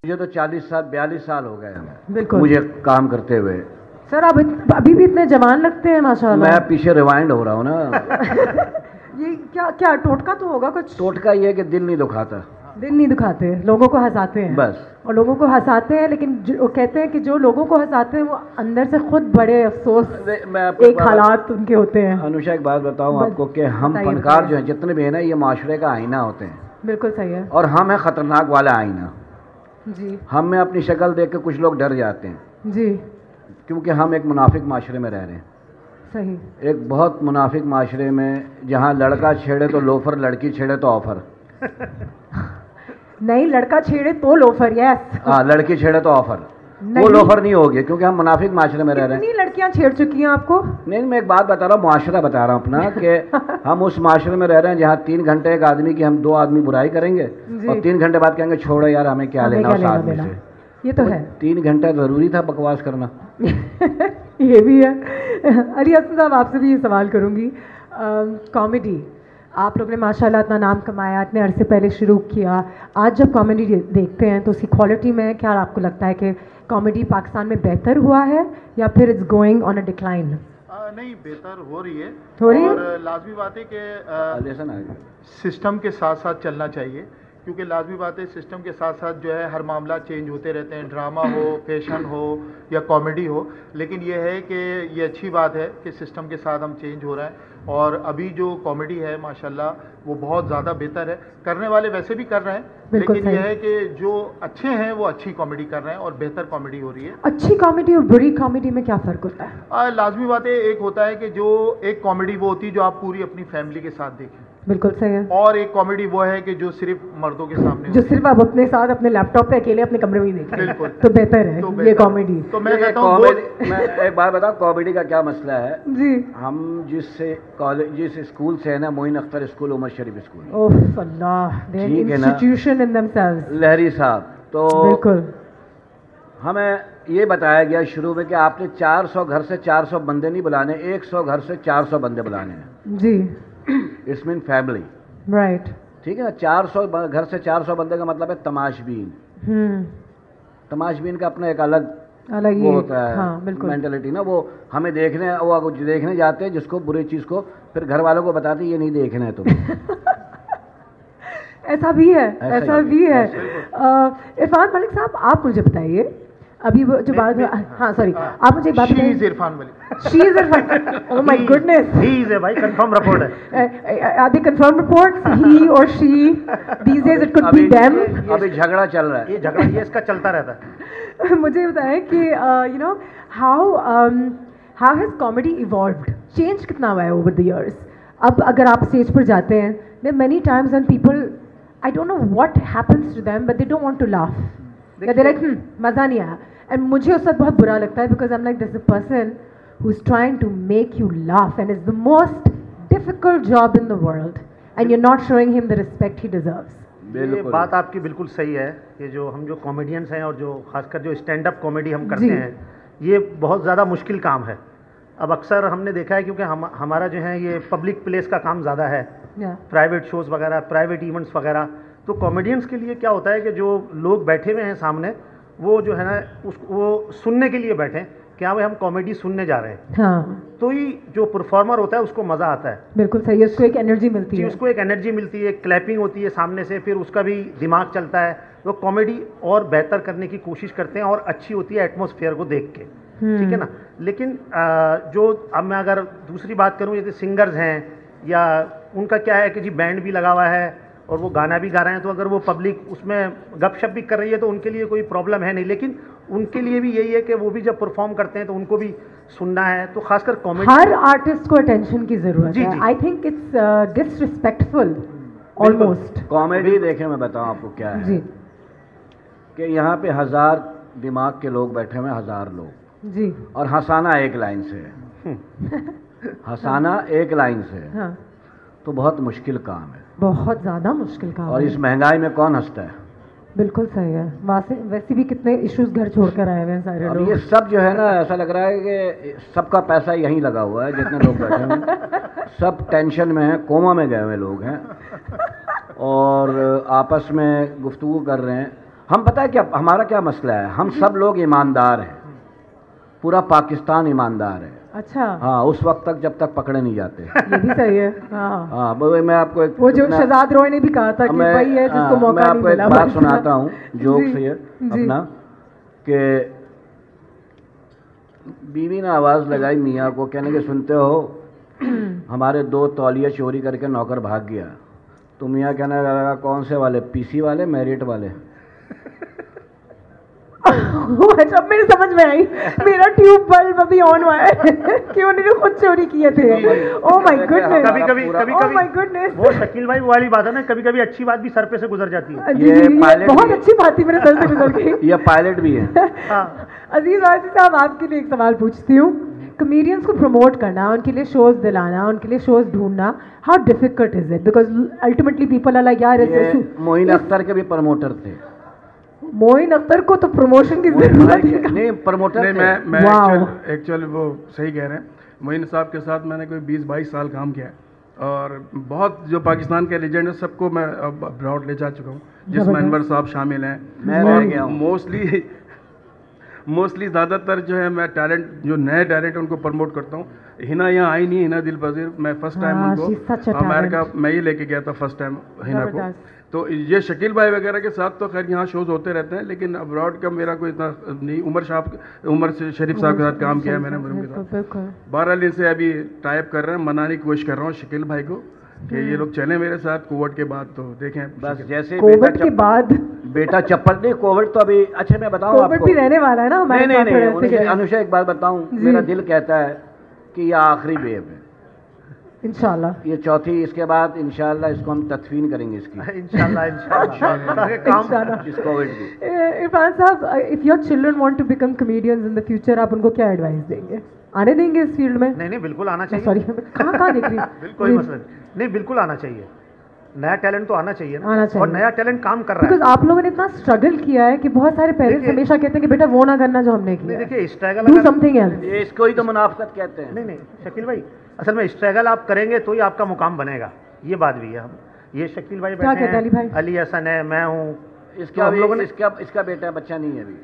मुझे तो 42 साल हो गए हैं बिल्कुल। मुझे काम करते हुए। सर आप अभी भी इतने जवान लगते हैं माशाल्लाह। मैं पीछे रिवाइंड हो रहा हूँ ना। ये क्या क्या टोटका तो होगा कुछ? टोटका ये है कि दिल नहीं दुखाता। दिल नहीं दुखाते, लोगों को हंसाते हैं बस। और लोगों को हंसाते हैं, लेकिन वो कहते हैं कि जो लोगों को हंसाते हैं वो अंदर से खुद बड़े अफसोस एक हालात उनके होते हैं। अनुषा एक बात बताऊं आपको कि हम बताइए, फनकार बताइए। जो हैं जितने भी हैं ना, ये माशरे का आईना होते हैं। बिल्कुल सही है और हम हैं खतरनाक वाला आईना। जी हम में अपनी शक्ल देख के कुछ लोग डर जाते हैं जी। क्योंकि हम एक मुनाफिक माशरे में रह रहे हैं। सही। एक बहुत मुनाफिक माशरे में जहाँ लड़का छेड़े तो लोफर, लड़की छेड़े तो ऑफर। नहीं, लड़का छेड़े तो लोफर। यस। हाँ, लड़की छेड़े तो ऑफर। वो लोफर नहीं होगी क्योंकि हम मुनाफिक माशरे में रह रहे हैं। कितनी लड़कियां छेड़ चुकी हैं आपको? नहीं, मैं एक बात बता रहा हूँ, मुआशरा बता रहा हूँ अपना कि हम उस माशरे में रह रहे हैं जहाँ 3 घंटे एक आदमी की हम 2 आदमी बुराई करेंगे और 3 घंटे बाद कहेंगे छोड़ो यार, हमें क्या लेना उस आदमी से। ये तो है। 3 घंटा ज़रूरी था बकवास करना। ये भी है। अली हसन साहब, आपसे भी ये सवाल करूंगी। कॉमेडी आप लोग ने माशाल्लाह इतना नाम कमाया, इतने अरसे पहले शुरू किया। आज जब कॉमेडी देखते हैं तो उसकी क्वालिटी में क्या आपको लगता है कि कॉमेडी पाकिस्तान में बेहतर हुआ है या फिर it's going on a decline? नहीं, बेहतर हो रही है। और लाजमी बात है कि सिस्टम के साथ साथ चलना चाहिए, क्योंकि लाजमी बात है सिस्टम के साथ साथ जो है हर मामला चेंज होते रहते हैं, ड्रामा हो, फैशन हो या कॉमेडी हो। लेकिन ये है कि ये अच्छी बात है कि सिस्टम के साथ हम चेंज हो रहे हैं। और अभी जो कॉमेडी है माशाल्लाह वो बहुत ज़्यादा बेहतर है। करने वाले वैसे भी कर रहे हैं, लेकिन ये है कि जो अच्छे हैं वो अच्छी कॉमेडी कर रहे हैं और बेहतर कॉमेडी हो रही है। अच्छी कॉमेडी और बुरी कॉमेडी में क्या फ़र्क होता है? लाजमी बात है, एक होता है कि जो एक कॉमेडी वो होती है जो आप पूरी अपनी फैमिली के साथ देखें। बिल्कुल सही है। और एक कॉमेडी वो है कि जो सिर्फ मर्दों के सामने, जो सिर्फ आप अपने साथ अपने लैपटॉप पे अकेले अपने कमरे में ही देखें। बिल्कुल। तो बेहतर है ये कॉमेडी। तो मैं कहता हूँ मैं एक बात बताऊँ कॉमेडी का क्या मसला है जी। हम जिस स्कूल से है ना, Moin Akhtar school, Umar Sharif school, oh Allah, the institution in themselves. Lehri साहब, तो बिल्कुल हमें ये बताया गया शुरू में कि आपने 400 घर से 400 बंदे नहीं बुलाने, 100 घर से 400 बंदे बुलाने हैं। जी। It's mean family. राइट। ठीक है ना, 400 घर से 400 बंदे का मतलब है तमाशबीन। तमाशबीन का अपना एक अलग वो होता है। हाँ, बिल्कुल। मेंटलिटी ना, वो हमें देखने जाते हैं जिसको बुरी चीज़ को फिर घर वालों को बताते ये नहीं देखना है तुम्हें। ऐसा भी है, ऐसा भी है। इरफान मलिक साहब, आप मुझे बताइए, अभी वो जो बात, हाँ सॉरी, आप मुझे एक बात बताइए। Irfan Malik, she is Irfan, oh my goodness, he is है भाई, कंफर्म रिपोर्ट है। Are they confirm reports, he और she? These days it could be them. अभी झगड़ा चल रहा है, ये झगड़ा ये इसका चलता रहता है। मुझे बताएं कि you know how has comedy evolved, change कितना हुआ है ओवर द इयर्स? अब अगर आप स्टेज पर जाते हैं, there many times when people, I don't know what happens to them, but they don't want to laugh, they like मज़ा नहीं आया। एंड मुझे उस वक्त बहुत बुरा लगता है, because I am like, this is a person who is trying to make you laugh and is the most difficult job in the world, and you are not showing him the respect he deserves. ये बात आपकी बिल्कुल सही है कि जो हम जो कॉमेडियंस हैं और जो खासकर जो स्टैंड अप कॉमेडी हम करते हैं, ये बहुत ज़्यादा मुश्किल काम है। अब अक्सर हमने देखा है क्योंकि हमारा जो है ये पब्लिक प्लेस का काम ज़्यादा है, प्राइवेट शोज़ वगैरह, प्राइवेट इवेंट्स वगैरह। तो कॉमेडियंस के लिए क्या होता है कि जो लोग बैठे हुए हैं सामने, वो जो है ना वो सुनने के लिए बैठे, क्या भाई हम कॉमेडी सुनने जा रहे हैं। हाँ। तो ही जो परफॉर्मर होता है उसको मज़ा आता है। बिल्कुल सही है, उसको एक एनर्जी मिलती है। उसको एक एनर्जी मिलती है, क्लैपिंग होती है सामने से, फिर उसका भी दिमाग चलता है। तो कॉमेडी और बेहतर करने की कोशिश करते हैं और अच्छी होती है एटमॉस्फेयर को देख के, ठीक है ना। लेकिन जो अब मैं अगर दूसरी बात करूँ, जैसे सिंगर्स हैं या उनका क्या है कि जी बैंड भी लगा हुआ है और वो गाना भी गा रहे हैं, तो अगर वो पब्लिक उसमें गपशप भी कर रही है तो उनके लिए कोई प्रॉब्लम है नहीं। लेकिन उनके लिए भी यही है कि वो भी जब परफॉर्म करते हैं तो उनको भी सुनना है। तो खासकर कॉमेडी, हर आर्टिस्ट को अटेंशन की जरूरत है। I think it's disrespectful almost. Comedy देखें, मैं बताऊं आपको क्या है जी, कि यहाँ पे 1000 दिमाग के लोग बैठे हुए हैं, 1000 लोग जी, और हंसाना एक लाइन से है। हंसाना एक लाइन से है। हाँ। तो बहुत मुश्किल काम है, बहुत ज़्यादा मुश्किल काम है। और इस महंगाई में कौन हंसता है? बिल्कुल सही है। वैसे भी कितने इश्यूज घर छोड़कर आए हुए हैं सारे लोग। ये सब जो है ना, ऐसा लग रहा है कि सबका पैसा यहीं लगा हुआ है, जितने लोग बैठे हैं सब टेंशन में हैं, कोमा में गए हुए लोग हैं और आपस में गुफ्तगू कर रहे हैं। हम पता है क्या हमारा क्या मसला है, हम सब लोग ईमानदार हैं, पूरा पाकिस्तान ईमानदार है। अच्छा। हाँ, उस वक्त तक जब तक पकड़े नहीं जाते। ये भी सही है। हाँ हाँ, मैं आपको एक वो जो शहजाद रॉय ने भी कहा था कि वही है जिसको मौका नहीं मिला। मैं आपको एक बात सुनाता हूँ जोक से अपना, कि बीवी ने आवाज़ लगाई मियाँ को, कहने के सुनते हो हमारे 2 तौलिया चोरी करके नौकर भाग गया। तो मियाँ कहने लगा कौन से वाले, पीसी वाले, मेरिट वाले? अच्छा, मेरे समझ में आई, मेरा ट्यूब बल्ब अभी ऑन हुआ है कि उन्होंने खुद चोरी किए थे। ओह माय गुडनेस। कभी वो शकील भाई वाली बात है ना, कभी कभी अच्छी बात भी सर पे से गुजर जाती है। ये बहुत अच्छी बात थी, मेरे सर से गुजर गई। ये पायलट भी है। अजीज वासी साहब, आपके लिए एक सवाल पूछती हूँ। कॉमेडियंस को प्रमोट करना, उनके लिए शोज दिलाना, उनके लिए शोज ढूंढना, how difficult is it? Because ultimately people are like यार मोइन अख्तर के भी प्रमोटर थे। मोइन अख्तर को तो प्रमोशन की जरूरत नहीं, प्रमोटर नहीं, मैं एक्चुअली वो सही कह रहे हैं। मोइन साहब के साथ मैंने कोई 20-22 साल काम किया है, और बहुत जो पाकिस्तान के लेजेंड है सबको मैं अब अब्रॉड ले जा चुका हूँ, जिसमें अनवर साहब शामिल हैं। मैं मोस्टली ज़्यादातर जो है मैं टैलेंट, जो नए टैलेंट उनको प्रमोट करता हूँ। हिना यहाँ आई नहीं, हिना दिल पजीर, मैं फर्स्ट टाइम उनको अमेरिका मैं ही लेके गया था फर्स्ट टाइम हिना को। तो ये शकील भाई वगैरह के साथ तो खैर यहाँ शोज होते रहते हैं, लेकिन अब्रॉड का मेरा कोई इतना नहीं। उमर शरीफ साहब के साथ काम किया है मैंने, उनके साथ। बहरहाल इनसे अभी टाइप कर रहे हैं, मनाने की कोशिश कर रहा हूँ शकील भाई को कि ये लोग चले मेरे साथ कोविड के बाद। तो देखें बस जैसे कोविड के बाद बेटा चप्पल नहीं, कोविड तो अभी अच्छा मैं बताऊँ आपको, कोविड भी रहने वाला है ना हमारे। नहीं, अनुषा एक बात बताऊँ, मेरा दिल कहता है कि ये आखिरी वेव है इंशाल्लाह, ये चौथी, इसके बाद इंशाल्लाह इसको हम तदफीन करेंगे इसकी। इंशाल्लाह इस कोविड की। Irfan sahab, if your children want to become comedians in the future, आप उनको क्या एडवाइस देंगे? आने देंगे इस फील्ड में? नहीं, बिल्कुल आना चाहिए। सॉरी, कहाँ देख रही हूँ। कोई मसला नहीं, बिल्कुल आना चाहिए। नया टैलेंट तो आना चाहिए ना, आना चाहिए। और नया टैलेंट काम कर रहा है। बिकॉज़ आप लोगों ने इतना स्ट्रगल किया है कि बहुत सारे पेरेंट्स हमेशा कहते हैं कि बेटा वो ना करना जो हमने किया। देखिए स्ट्रगल, डू समथिंग एल्स। ये इसको ही तो मुनाफकत कहते हैं। नहीं, शकील भाई, असल में स्ट्रगल आप करेंगे तो ही आपका मुकाम बनेगा, ये बात भी है। हम ये शकील भाई बैठे हैं, अली हसन है, मैं हूँ, इसका हम लोगों ने इसका बेटा बच्चा नहीं है अभी।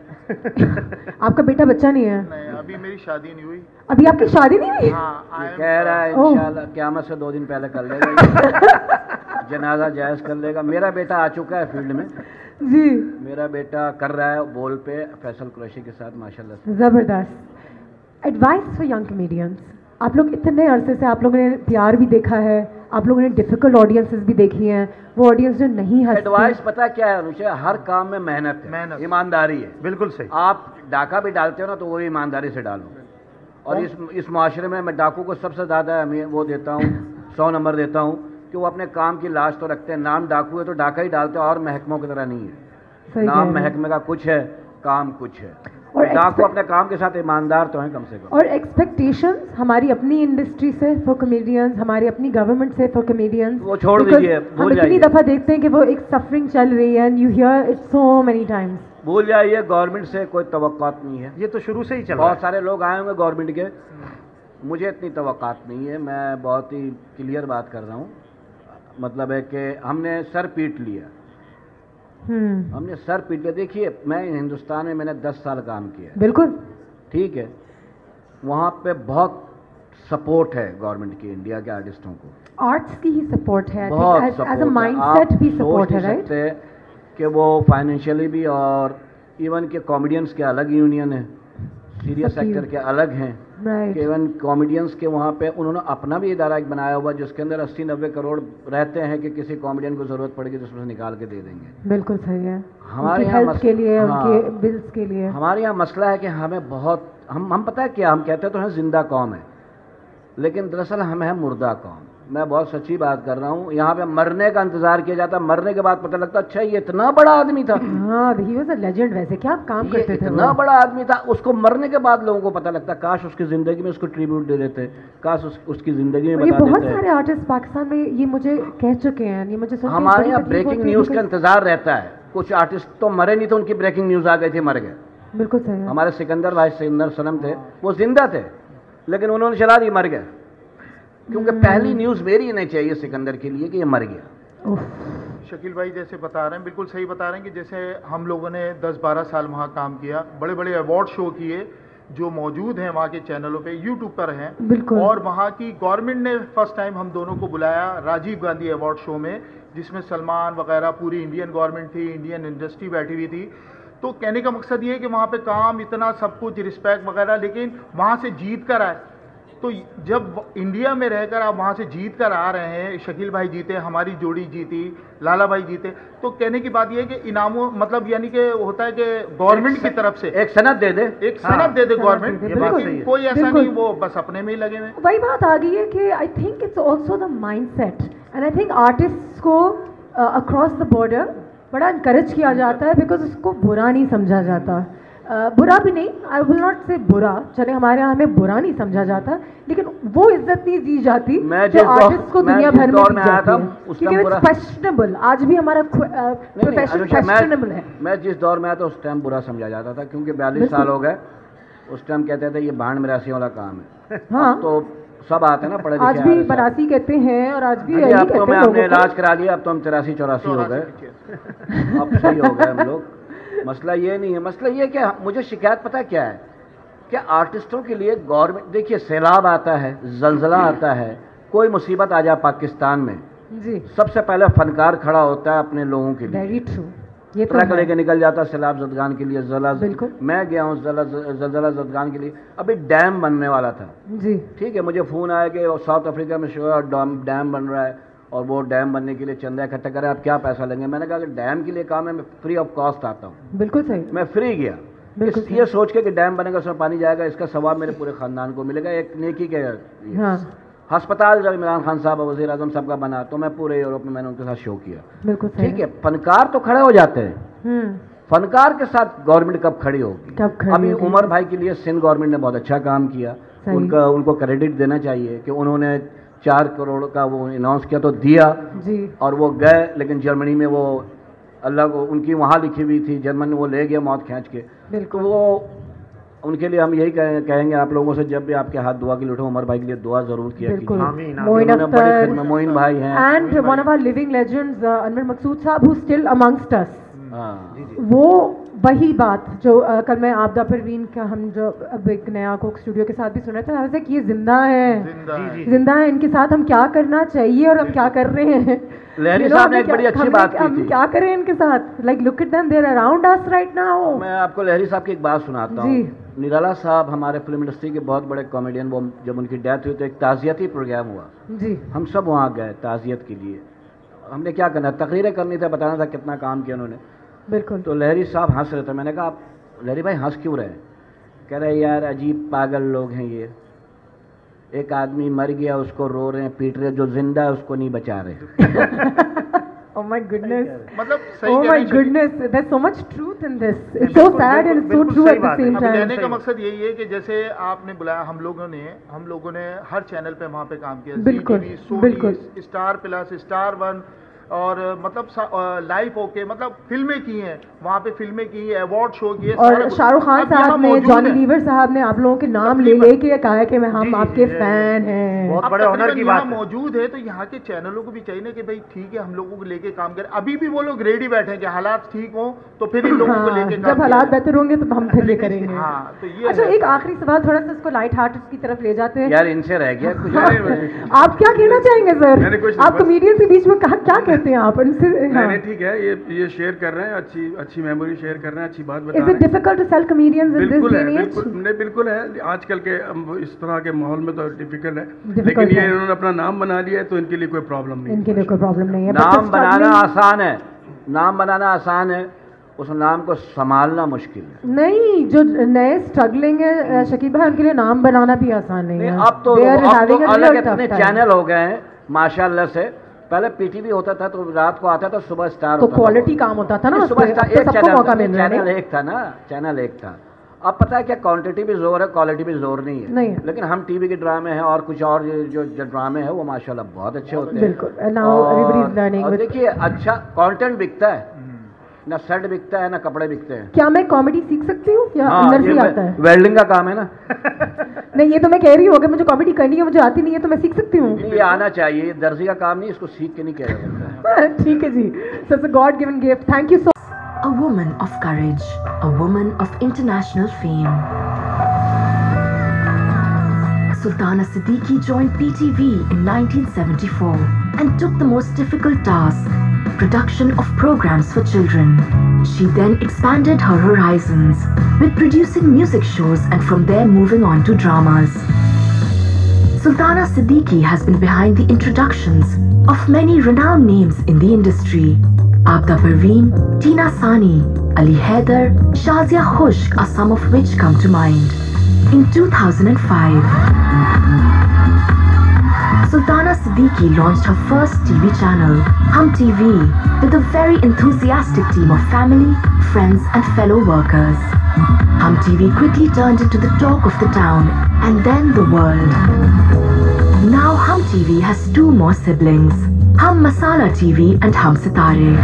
आपका बेटा बच्चा नहीं है? नहीं, अभी मेरी शादी नहीं हुई। अभी आपकी शादी नहीं हुई? हाँ, कह रहा है इंशाल्लाह क़यामत से 2 दिन पहले कर लेगा, जनाजा जायज़ कर लेगा। मेरा बेटा आ चुका है फील्ड में जी, मेरा बेटा कर रहा है बोल पे फैसल कुरैशी के साथ माशाल्लाह से। ज़बरदस्त। एडवाइस फॉर यंग कॉमेडियंस, आप लोग इतने अरसे से आप लोगों ने प्यार भी देखा है, आप लोगों ने डिफिकल्ट ऑडियंसेस भी देखी हैं, वो ऑडियंस जो नहीं हंसती। एडवाइस पता क्या है अनुषा, हर काम में मेहनत है, ईमानदारी है। बिल्कुल सही। आप डाका भी डालते हो ना तो वो ईमानदारी से डालो। और इस माशरे में मैं डाकू को सबसे ज़्यादा वो देता हूँ, 100 नंबर देता हूँ कि वो अपने काम की लाश तो रखते हैं। नाम डाकू है तो डाका ही डालते हैं, और महकमों की तरह नहीं है। नाम महकमे का कुछ है, काम कुछ है। और डाकू अपने काम के साथ ईमानदार तो हैं कम से कम। और एक्सपेक्टेशंस हमारी अपनी इंडस्ट्री से फॉर कॉमेडियंस, हमारी अपनी गवर्नमेंट से फॉर कॉमेडियंस, वो छोड़ दीजिए, हम इतनी दफ़ा देखते हैं कि वो एक सफरिंग चल रही है, and you here it so many times. भूल जाइए, गवर्नमेंट से कोई तवक्कात नहीं है। ये तो शुरू से ही चल रहा है। बहुत सारे लोग आए होंगे गवर्नमेंट के, मुझे इतनी तवक्कात नहीं है। मैं बहुत ही क्लियर बात कर रहा हूँ, मतलब है कि हमने सर पीट लिया, हमने सर पीट लिया। देखिए मैं हिंदुस्तान में मैंने 10 साल काम किया, बिल्कुल ठीक है, वहाँ पे बहुत सपोर्ट है गवर्नमेंट की इंडिया के आर्टिस्टों को। आर्ट्स की ही सपोर्ट है, बहुत एज अ माइंडसेट भी सपोर्ट है, राइट? कि वो फाइनेंशियली भी, और इवन के कॉमेडियंस के अलग यूनियन है, सीरियस सेक्टर के अलग हैं, कि इवन कॉमेडियंस के वहाँ पे उन्होंने अपना भी इदारा एक बनाया हुआ जिसके अंदर 80-90 करोड़ रहते हैं कि किसी कॉमेडियन को ज़रूरत पड़ेगी तो उसमें से निकाल के दे देंगे। बिल्कुल सही है। हमारे यहाँ के लिए, उनके बिल्स के लिए हमारे यहाँ मसला है कि हमें बहुत हम पता है क्या, हम कहते तो हैं जिंदा कौम है, लेकिन दरअसल हम है मुर्दा कौम। मैं बहुत सच्ची बात कर रहा हूँ। यहाँ पे मरने का इंतजार किया जाता, मरने के बाद पता लगता अच्छा ये इतना बड़ा आदमी था। हाँ, he was a legend। वैसे क्या काम करते थे, इतना बड़ा आदमी था, उसको मरने के बाद लोगों को पता लगता काश उसकी जिंदगी में उसको ट्रिब्यूट दे देते, काश उसकी जिंदगी में बता देते। बहुत सारे आर्टिस्ट पाकिस्तान में ये मुझे कह चुके हैं, ये मुझे हमारे यहाँ ब्रेकिंग न्यूज़ का इंतजार रहता है। कुछ आर्टिस्ट तो मरे नहीं थे, उनकी ब्रेकिंग न्यूज़ आ गई थी, मर गए। बिल्कुल सही है। हमारे सिकंदर भाई, सिकंदर सनम थे, वो जिंदा थे लेकिन उन्होंने चला दी, मर गए। क्योंकि पहली न्यूज़ मेरी नहीं चाहिए सिकंदर के लिए कि ये मर गया। शकील भाई जैसे बता रहे हैं बिल्कुल सही बता रहे हैं कि जैसे हम लोगों ने 10-12 साल वहाँ काम किया, बड़े बड़े अवार्ड शो किए जो मौजूद हैं वहाँ के चैनलों पे, यूट्यूब पर हैं, और वहाँ की गवर्नमेंट ने फर्स्ट टाइम हम दोनों को बुलाया राजीव गांधी अवार्ड शो में, जिसमें सलमान वगैरह पूरी इंडियन गवर्नमेंट थी, इंडियन इंडस्ट्री बैठी हुई थी। तो कहने का मकसद ये है कि वहाँ पे काम इतना सब कुछ रिस्पेक्ट वगैरह, लेकिन वहाँ से जीत कर आए। तो जब इंडिया में रहकर आप वहाँ से जीत कर आ रहे हैं, शकील भाई जीते, हमारी जोड़ी जीती, लाला भाई जीते, तो कहने की बात यह है कि इनामों मतलब यानी कि होता है कि गवर्नमेंट की तरफ से एक सनद दे दे, एक सनद दे दे गवर्नमेंट, कोई ऐसा नहीं वो बस अपने में ही लगे हुए। वही बात आ गई है कि I think it's also the mindset, and I think artist को अक्रॉस द बॉर्डर बड़ा इनकरेज किया जाता है, बिकॉज उसको बुरा नहीं समझा जाता। बुरा भी नहीं, आई विल नॉट से बुरा, चले हमारे यहाँ हमें बुरा नहीं समझा जाता, लेकिन वो इज्जत नहीं दी जाती जो आर्टिस्ट को दुनिया भर में दी जाती है, क्योंकि इट्स क्वेश्चनेबल। आज भी हमारा प्रोफेशन क्वेश्चनेबल है। मैं जिस दौर में आया था उस टाइम बुरा समझा जाता था, क्योंकि 42 साल हो गए, उस टाइम कहते थे ये भांड मिरासी वाला काम है। हाँ, तो सब आते हैं ना पढ़े लिखे, आज भी मरासी कहते हैं और आज भी अब तो हमने इलाज करा लिया, अब तो हम 83-84 हो गए, अब सही हो गए हम लोग। मसला ये नहीं है, मसला ये कि मुझे शिकायत पता क्या है कि आर्टिस्टों के लिए गवर्नमेंट, देखिए सैलाब आता है, जलजला आता है, कोई मुसीबत आ जाए पाकिस्तान में जी, सबसे पहले फनकार खड़ा होता है अपने लोगों के लिए। वेरी ट्रू, ये तो ट्रक लेके निकल जाता है सैलाब जदगान के लिए। बिल्कुल, मैं गया हूँ जलजला जदगान के लिए, अभी डैम बनने वाला था जी, ठीक है, मुझे फ़ोन आया कि साउथ अफ्रीका में शो है, डैम बन रहा है और वो डैम बनने के लिए चंदा इकट्ठा करें, आप क्या पैसा लेंगे? मैंने कहा कि डैम के लिए काम है, मैं फ्री ऑफ कॉस्ट आता हूँ। बिल्कुल सही, मैं फ्री गया, ये सोच के कि डैम बनेगा उसमें पानी जाएगा, इसका सवाब मेरे पूरे ख़ानदान को मिलेगा, एक नेकी के। हाँ, अस्पताल जब इमरान खान साहब वज़ीर आज़म साहब का बना, तो मैं पूरे यूरोप में मैंने उनके साथ शो किया। बिल्कुल सही, ठीक है, फनकार तो खड़े हो जाते हैं, फनकार के साथ गवर्नमेंट कब खड़ी होगी? अभी उमर भाई के लिए सिंध गवर्नमेंट ने बहुत अच्छा काम किया, उनको क्रेडिट देना चाहिए कि उन्होंने 4 करोड़ का वो अनाउंस किया तो दिया जी, और वो गए, लेकिन जर्मनी में वो अल्लाह को उनकी वहाँ लिखी हुई थी, जर्मन वो ले गया मौत खींच के। तो वो उनके लिए हम यही कहेंगे आप लोगों से, जब भी आपके हाथ दुआ के लिए उठो, उमर भाई के लिए दुआ जरूर किया कीजिए। मोइन भाई हैं, and one of our living legends Anwar Maqsood साहब हु स्टिल अमंगस्ट अस। वो वही बात जो कल मैं आपदा परवीन का हम जो अब एक नया कोक स्टूडियो के साथ भी सुना था, ऐसे कि ये जिंदा है, जिंदा है, इनके साथ हम क्या करना चाहिए और हम क्या कर रहे हैं। लहरी साहब ने एक बड़ी अच्छी बात की थी, हम क्या करें इनके साथ, like look at them, they are around us right now. मैं आपको लहरी साहब की एक बात सुनाता हूँ। निराला साहब हमारे फिल्म इंडस्ट्री के बहुत बड़े कॉमेडियन, वो जब उनकी डेथ हुई तो एक ताज़ियती प्रोग्राम हुआ जी, हम सब वहाँ गए ताज़ियत के लिए। हमने क्या करना, तकरीरें करनी था, बताना था कितना काम किया उन्होंने। बिल्कुल। तो लहरी साहब हंस रहे थे, मैंने कहा आप लहरी भाई हंस क्यों रहे? कह रहे यार अजीब पागल लोग हैं ये, एक आदमी मर गया उसको रो रहे हैं पीट रहे, जो जिंदा है उसको नहीं बचा रहे। Oh my goodness, मतलब oh my goodness, there's so much truth in this, it's so sad and so true at the same time। कहने का मकसद यही है कि जैसे आपने बुलाया, हम लोगों ने हर चैनल पे वहाँ पे काम किया, बिल्कुल, स्टार प्लस, स्टार 1 और मतलब लाइव होके मतलब फिल्में की हैं वहाँ पे, फिल्में की है, अवार्ड शो किए, और शाहरुख खान साहब ने, जॉनी लीवर साहब ने आप लोगों के नाम ले लेके कहा है कि हम आपके फैन हैं। बहुत बड़े ऑनर की बात मौजूद है, तो यहाँ के चैनलों को भी चाहिए ना कि भाई ठीक है हम लोगों को लेके काम करें। अभी भी वो लोग रेडी बैठे हैं कि हालात ठीक हो तो फिर इन लोगों को लेके, जब हालात बेहतर होंगे तो हम फिर ये करेंगे। हाँ, तो ये अच्छा, एक आखिरी सवाल, थोड़ा सा इसको लाइट हार्ट की तरफ ले जाते हैं। यार इनसे रह गया कुछ। आप क्या कहना चाहेंगे सर? आप कॉमेडियन के बीच में क्या कहते हैं आप इनसे? नहीं ठीक है, ये शेयर कर रहे हैं, अच्छी मेमोरी शेयर कर रहे हैं, अच्छी बात बता रहे हैं। Is it difficult to sell comedians in this day and age? बिल्कुल है, आजकल के इस तरह के माहौल में तो डिफिकल्ट है, लेकिन ये इन्होंने अपना नाम बना लिया है तो इनके लिए कोई प्रॉब्लम नहीं है। इनके लिए कोई प्रॉब्लम नहीं है। नाम बनाना आसान है, नाम बनाना आसान है, उस नाम को संभालना मुश्किल है। नहीं, जो नए स्ट्रगलिंग है शकील भाई, उनके लिए नाम बनाना भी आसान नहीं है। अब तो अलग इतने चैनल हो गए हैं माशाल्लाह से। पहले पीटीवी होता था तो रात को आता था, सुबह स्टार तो क्वालिटी काम होता था ना, सुबह स्टार एक चैनल एक था ना, चैनल एक था। अब पता है क्या, क्वांटिटी भी जोर है, क्वालिटी भी जोर नहीं है। लेकिन हम टीवी के ड्रामे हैं और कुछ और जो ड्रामे हैं वो माशाल्लाह बहुत अच्छे होते हैं। बिल्कुल। और देखिए अच्छा कंटेंट बिकता है, ना सेट बिकता है ना कपड़े बिकते हैं। क्या मैं कॉमेडी सीख सकती हूँ या अंदर से आता है? वेल्डिंग का काम है ना। नहीं, ये तो मैं कह रही हूँ, अगर मुझे कॉमेडी करनी है, मुझे आती नहीं है तो मैं सीख सकती हूँ। ये आना चाहिए, दर्जी का काम नहीं, इसको सीख के नहीं किया जा सकता। ठीक है जी. So it's a God-given gift. Thank you so. A woman of courage, a woman of international fame. Sultana Siddiqui joined PTV in 1974 and took the most difficult task, production of programs for children. She then expanded her horizons with producing music shows and from there moving on to dramas. Sultana Siddiqui has been behind the introductions of many renowned names in the industry. Abda Parveen, Tina Sani, Ali Haider, Shazia Khushk are some of which come to mind. In 2005, Sultana Siddiqui launched her first TV channel, Hum TV, with a very enthusiastic team of family, friends and fellow workers. Hum TV quickly turned into the talk of the town and then the world. Now Hum TV has two more siblings, Hum Masala TV and Hum Sitare.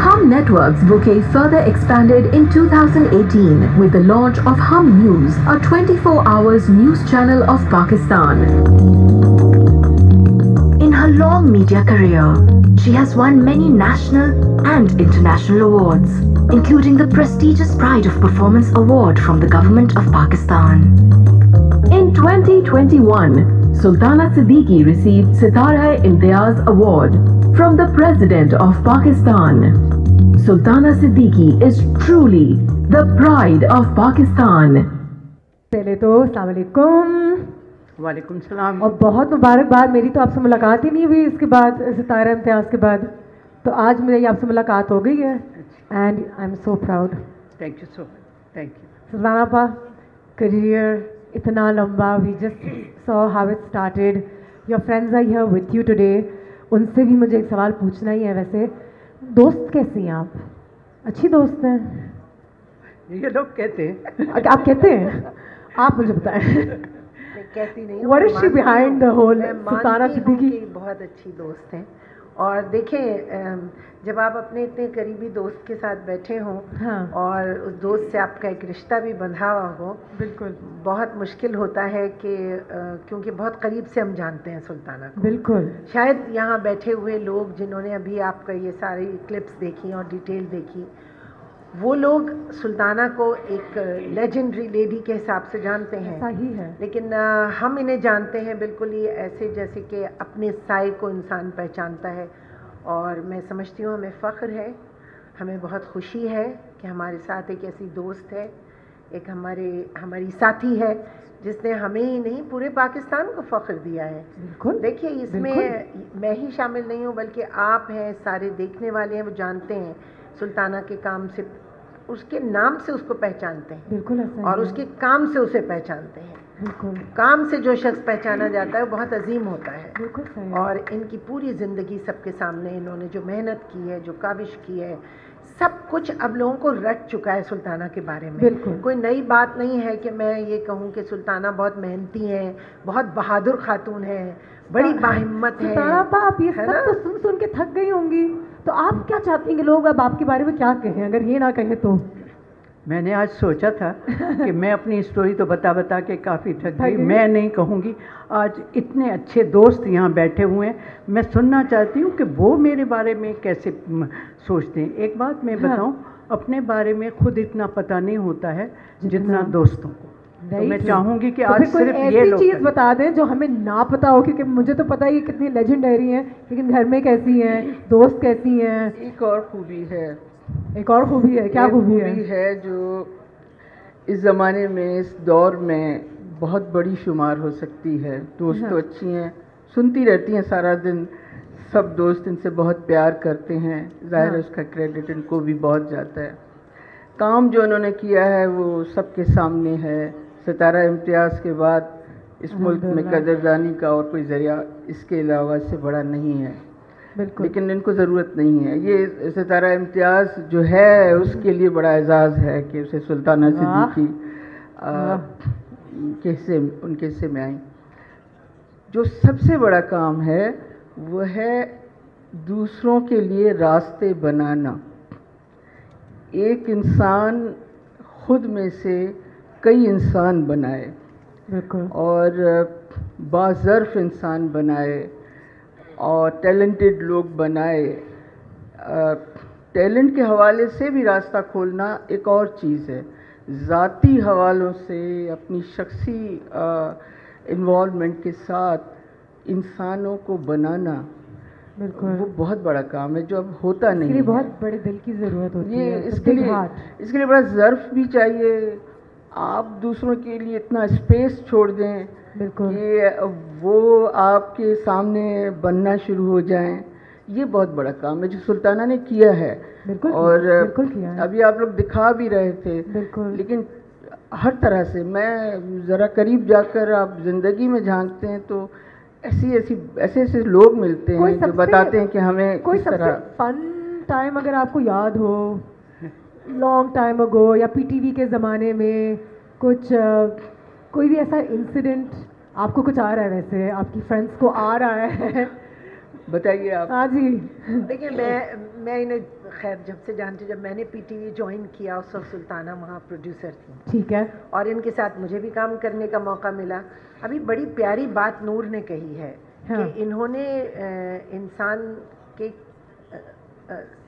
Hum Network's bouquet further expanded in 2018 with the launch of Hum News, a 24 hours news channel of Pakistan. In her long media career, she has won many national and international awards, including the prestigious Pride of Performance Award from the Government of Pakistan. In 2021, Sultana Siddiqui received Sitara-e-Imtiaz Award from the President of Pakistan. Sultana Siddiqui is truly the pride of Pakistan. पहले तो अस्सलाम वालेकुम. वालेकुम सलाम. और बहुत मुबारकबाद, मेरी तो आपसे मुलाकात ही नहीं हुई इसके बाद, सितारा-ए-इम्तियाज़ के बाद, तो आज मेरी आपसे मुलाकात हो गई है and I am so proud. Thank you so much. Thank you. Sultana पा, करियर इतना लंबा, we just saw how it started. Your friends are here with you today. उनसे भी मुझे एक सवाल पूछना ही है. वैसे दोस्त कैसी हैं आप? अच्छी दोस्त हैं? ये लोग कहते हैं. आप कहते हैं? आप मुझे बताएं. कहती नहीं. What is she behind the whole Sultana Siddiqui? बहुत अच्छी दोस्त हैं. और देखें, जब आप अपने इतने करीबी दोस्त के साथ बैठे हों, हाँ, और उस दोस्त से आपका एक रिश्ता भी बंधा हुआ हो, बिल्कुल बहुत मुश्किल होता है कि क्योंकि बहुत करीब से हम जानते हैं सुल्ताना को. बिल्कुल. शायद यहाँ बैठे हुए लोग जिन्होंने अभी आपका ये सारी क्लिप्स देखी और डिटेल देखी, वो लोग सुल्ताना को एक लेजेंडरी लेडी के हिसाब से जानते हैं. ऐसा ही है. लेकिन हम इन्हें जानते हैं बिल्कुल ही ऐसे जैसे कि अपने साए को इंसान पहचानता है. और मैं समझती हूँ हमें फ़ख्र है, हमें बहुत खुशी है कि हमारे साथ एक ऐसी दोस्त है, एक हमारी साथी है जिसने हमें ही नहीं पूरे पाकिस्तान को फ़ख्र दिया है. बिल्कुल. देखिए, इसमें मैं ही शामिल नहीं हूँ बल्कि आप हैं, सारे देखने वाले हैं, वो जानते हैं सुल्ताना के काम से, उसके नाम से उसको पहचानते हैं. बिल्कुल ऐसा. और उसके काम से उसे पहचानते हैं. बिल्कुल. काम से जो शख्स पहचाना जाता है वो बहुत अजीम होता है. बिल्कुल सही. और इनकी पूरी ज़िंदगी सबके सामने इन्होंने जो मेहनत की है, जो काविश की है, सब कुछ अब लोगों को रट चुका है सुल्ताना के बारे में. बिल्कुल. कोई नई बात नहीं है कि मैं ये कहूँ कि सुल्ताना बहुत मेहनती है, बहुत बहादुर खातून है, बड़ी बाहिम्मत है. सुल्ताना, आप ये सब तो सुन सुन के थक गई होंगी, तो आप क्या चाहती हैं कि लोग अब आपके बारे में क्या कहें? अगर ये ना कहें तो. मैंने आज सोचा था कि मैं अपनी स्टोरी तो बता के काफ़ी थक गई. मैं नहीं कहूँगी. आज इतने अच्छे दोस्त यहाँ बैठे हुए हैं, मैं सुनना चाहती हूँ कि वो मेरे बारे में कैसे सोचते हैं. एक बात मैं बताऊँ, अपने बारे में खुद इतना पता नहीं होता है जितना दोस्तों को. तो मैं चाहूँगी कि आज सिर्फ ये लोग चीज़ बता दें जो हमें ना पता हो, क्योंकि मुझे तो पता ही कितनी लेजेंडरी हैं, लेकिन घर में कैसी हैं, दोस्त कैसी हैं. एक और खूबी है. एक और खूबी है. क्या खूबी है? जो इस ज़माने में, इस दौर में बहुत बड़ी शुमार हो सकती है. दोस्त तो अच्छी हैं, सुनती रहती हैं सारा दिन, सब दोस्त इनसे बहुत प्यार करते हैं. ज़ाहिर है उसका क्रेडिट इनको भी बहुत जाता है. काम जो उन्होंने किया है वो सबके सामने है. सितारा-ए-इम्तियाज़ के बाद इस मुल्क में कदरदानी का और कोई ज़रिया इसके अलावा इससे बड़ा नहीं है. बिल्कुल. लेकिन इनको ज़रूरत नहीं है. ये सितारा-ए-इम्तियाज़ जो है उसके लिए बड़ा एजाज़ है कि उसे सुल्ताना सिद्दीकी उनके हिस्से में आई. जो सबसे बड़ा काम है वो है दूसरों के लिए रास्ते बनाना. एक इंसान खुद में से कई इंसान बनाए. बिल्कुल. और बाज़र्फ़ इंसान बनाए, और टैलेंटेड लोग बनाए। टैलेंट के हवाले से भी रास्ता खोलना एक और चीज़ है, ज़ाती हवालों से अपनी शख्सी इन्वॉल्वमेंट के साथ इंसानों को बनाना, बिल्कुल वो बहुत बड़ा काम है जो अब होता नहीं है। बहुत बड़े दिल की ज़रूरत होती है, इसके लिए बड़ा ज़र्फ भी चाहिए। आप दूसरों के लिए इतना स्पेस छोड़ दें कि वो आपके सामने बनना शुरू हो जाएं, ये बहुत बड़ा काम है जो सुल्ताना ने किया है। और किया है। अभी आप लोग दिखा भी रहे थे, लेकिन हर तरह से मैं ज़रा करीब जाकर आप ज़िंदगी में झांकते हैं तो ऐसे लोग मिलते हैं जो बताते हैं कि हमें कोई सबसे फन टाइम अगर आपको याद हो, लॉन्ग टाइम अगो या पीटीवी के ज़माने में कुछ कोई भी ऐसा इंसिडेंट आपको कुछ आ रहा है, वैसे आपकी फ्रेंड्स को आ रहा है, बताइए आप। हाँ जी। देखिए मैं इन्हें खैर जब से जानती, जब मैंने पीटीवी ज्वाइन किया उस वक्त सुल्ताना वहाँ प्रोड्यूसर थी, ठीक है, और इनके साथ मुझे भी काम करने का मौका मिला। अभी बड़ी प्यारी बात नूर ने कही है कि इन्होंने इंसान के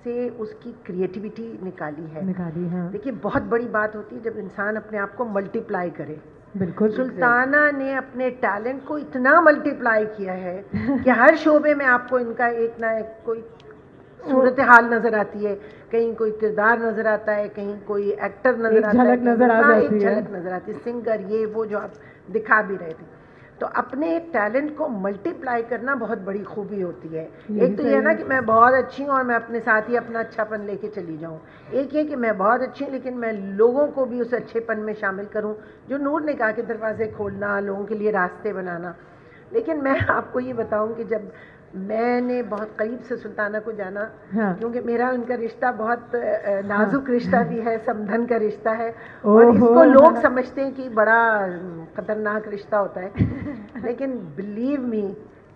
से उसकी क्रिएटिविटी निकाली है। देखिए बहुत बड़ी बात होती है जब इंसान अपने आप को मल्टीप्लाई करे। बिल्कुल, सुल्ताना ने अपने टैलेंट को इतना मल्टीप्लाई किया है कि हर शोबे में आपको इनका एक ना एक कोई सूरत हाल नजर आती है, कहीं कोई किरदार नजर आता है, कहीं कोई एक्टर नजर आता है, एक झलक नजर आती है, सिंगर, ये वो जो आप दिखा भी रहे थे। तो अपने टैलेंट को मल्टीप्लाई करना बहुत बड़ी खूबी होती है। एक तो ये ना कि मैं बहुत अच्छी हूँ और मैं अपने साथ ही अपना अच्छापन लेके चली जाऊँ, एक ये कि मैं बहुत अच्छी हूँ लेकिन मैं लोगों को भी उस अच्छेपन में शामिल करूँ, जो नूर ने कहा कि दरवाजे खोलना, लोगों के लिए रास्ते बनाना। लेकिन मैं आपको ये बताऊँ कि जब मैंने बहुत करीब से सुल्ताना को जाना, क्योंकि मेरा उनका रिश्ता बहुत नाजुक रिश्ता भी है, समधन का रिश्ता है, और इसको लोग समझते हैं कि बड़ा खतरनाक रिश्ता होता है, लेकिन बिलीव मी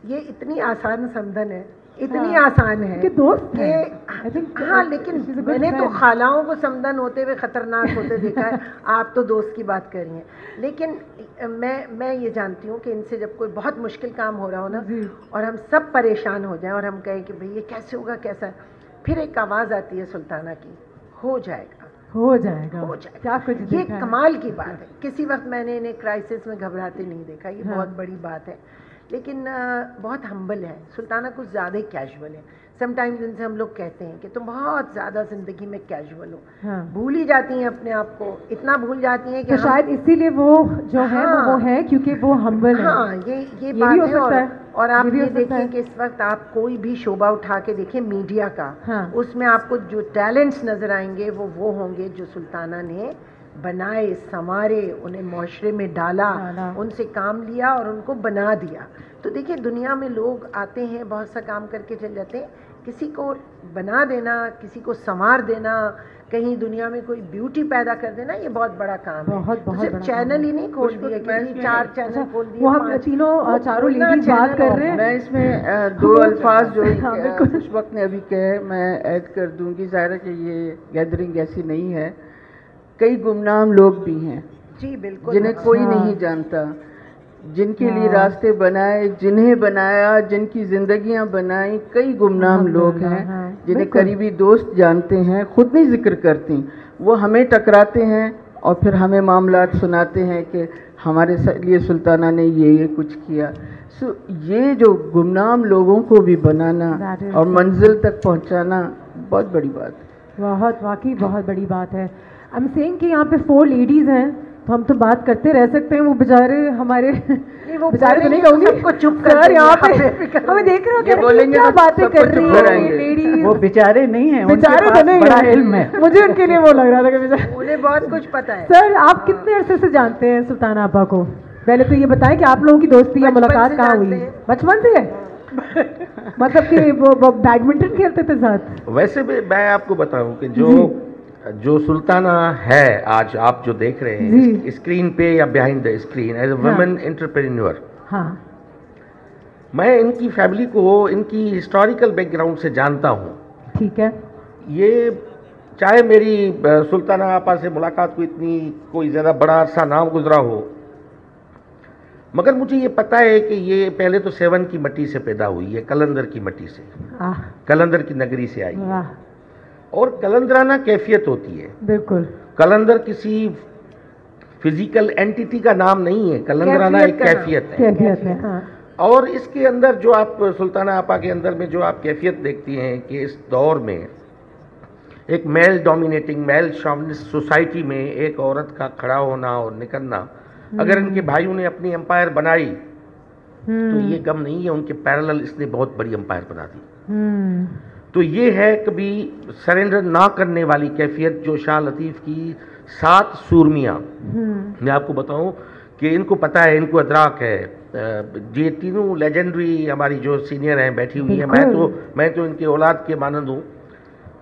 ये इतनी आसान समधन है, इतनी आसान है कि दोस्त के हाँ, लेकिन मैंने तो खालाओं को समधन होते हुए खतरनाक होते देखा है, आप तो दोस्त की बात कर रही हैं। लेकिन मैं ये जानती हूँ कि इनसे जब कोई बहुत मुश्किल काम हो रहा हो ना और हम सब परेशान हो जाएं और हम कहें कि भाई ये कैसे होगा, कैसा, फिर एक आवाज़ आती है सुल्ताना की, हो जाएगा, हो जाएगा, हो जाएगा। क्या कुछ ये कमाल की बात है। किसी वक्त मैंने इन्हें क्राइसिस में घबराते नहीं देखा, ये बहुत बड़ी बात है। लेकिन बहुत हम्बल है सुल्ताना, कुछ ज़्यादा ही कैजुअल है। समटाइम्स इनसे हम लोग कहते हैं कि तुम बहुत ज़्यादा ज़िंदगी में कैजुअल हो, भूल ही जाती हैं अपने आप को, इतना भूल जाती हैं कि तो शायद इसीलिए वो जो है वो है क्योंकि वो हम्बल है। हाँ, ये बात है। और आप ये देखिए कि इस वक्त आप कोई भी शोबा उठा के देखिए मीडिया का, उसमें आपको जो टैलेंट्स नज़र आएंगे वो होंगे जो सुल्ताना ने बनाए, संवारे, उन्हें माशरे में डाला, उनसे काम लिया और उनको बना दिया। तो देखिए दुनिया में लोग आते हैं, बहुत सा काम करके चले जाते हैं, किसी को बना देना, किसी को संवार देना, कहीं दुनिया में कोई ब्यूटी पैदा कर देना, ये बहुत बड़ा काम है। बहुत सिर्फ चैनल ही नहीं खोल दिए कि 4 चैनल खोल दिए, वो हम चारों लेडीज बात कर रहे हैं। मैं इसमें 2 अल्फाज जो उस वक्त ने अभी कहे मैं ऐड कर दूंगी। ज़ाहिर है कि ये गैदरिंग ऐसी नहीं है, कई गुमनाम लोग भी हैं जी, बिल्कुल, जिन्हें कोई नहीं जानता, जिनके लिए रास्ते बनाए, जिन्हें बनाया, जिनकी जिंदगियां बनाई, कई गुमनाम लोग हैं जिन्हें करीबी दोस्त जानते हैं, खुद नहीं जिक्र करती, वो हमें टकराते हैं और फिर हमें मामलात सुनाते हैं कि हमारे लिए सुल्ताना ने ये कुछ किया। सो ये जो गुमनाम लोगों को भी बनाना और मंजिल तक पहुंचाना बहुत बड़ी बात है, बहुत वाकई बहुत बड़ी बात है। आई एम सेइंग कि यहाँ पे 4 लेडीज़ हैं तो हम तो बात करते रह सकते हैं, वो बेचारे हमारे बेचारे तो नहीं कहूँगी, सबको चुप कर यहाँ पे हमें देख रहे हो क्या बातें कर रही है लेडीज। वो बेचारे नहीं हैं, बेचारे तो नहीं, बड़ा इल्म है, मुझे उनके लिए वो लग रहा था कि बेचारे, उन्हें बहुत कुछ पता है। सर आप कितने अरसे से जानते हैं सुल्ताना आपा को? पहले तो ये बताएं कि आप लोगों की दोस्ती या मुलाकात कहाँ हुई? बचपन से है? मतलब कि वो बैडमिंटन खेलते थे साथ? वैसे भी मैं आपको बताऊं कि जो सुल्ताना है आज आप जो देख रहे हैं स्क्रीन पे या behind the screen as a women entrepreneur, मैं इनकी फैमिली को इनकी हिस्टोरिकल बैकग्राउंड से जानता हूँ। ठीक है। ये चाहे मेरी सुल्ताना आपा से मुलाकात को इतनी कोई ज़्यादा बड़ा अरसा ना गुजरा हो, मगर मुझे ये पता है कि ये पहले तो सेवन की मट्टी से पैदा हुई है, कलंदर की मट्टी से, कलंदर की नगरी से आई है, और कलंदराना कैफियत होती है। बिल्कुल, कलंदर किसी फिजिकल एंटिटी का नाम नहीं है, कलंदराना एक कैफियत है। हाँ। और इसके अंदर जो आप सुल्ताना आपा के अंदर में जो आप कैफियत देखती हैं कि इस दौर में एक male dominating, male chauvinist society में एक औरत का खड़ा होना और निकलना, अगर इनके भाइयों ने अपनी एम्पायर बनाई तो ये कम नहीं है, उनके पैरेलल इसने बहुत बड़ी एम्पायर बना दी। तो ये है कभी सरेंडर ना करने वाली कैफियत जो शाह लतीफ़ की 7 सूरमियाँ, मैं आपको बताऊं कि इनको पता है, इनको अदराक है। ये तीनों लेजेंडरी हमारी जो सीनियर हैं बैठी हुई हैं, मैं तो इनके औलाद के मानंद हूँ,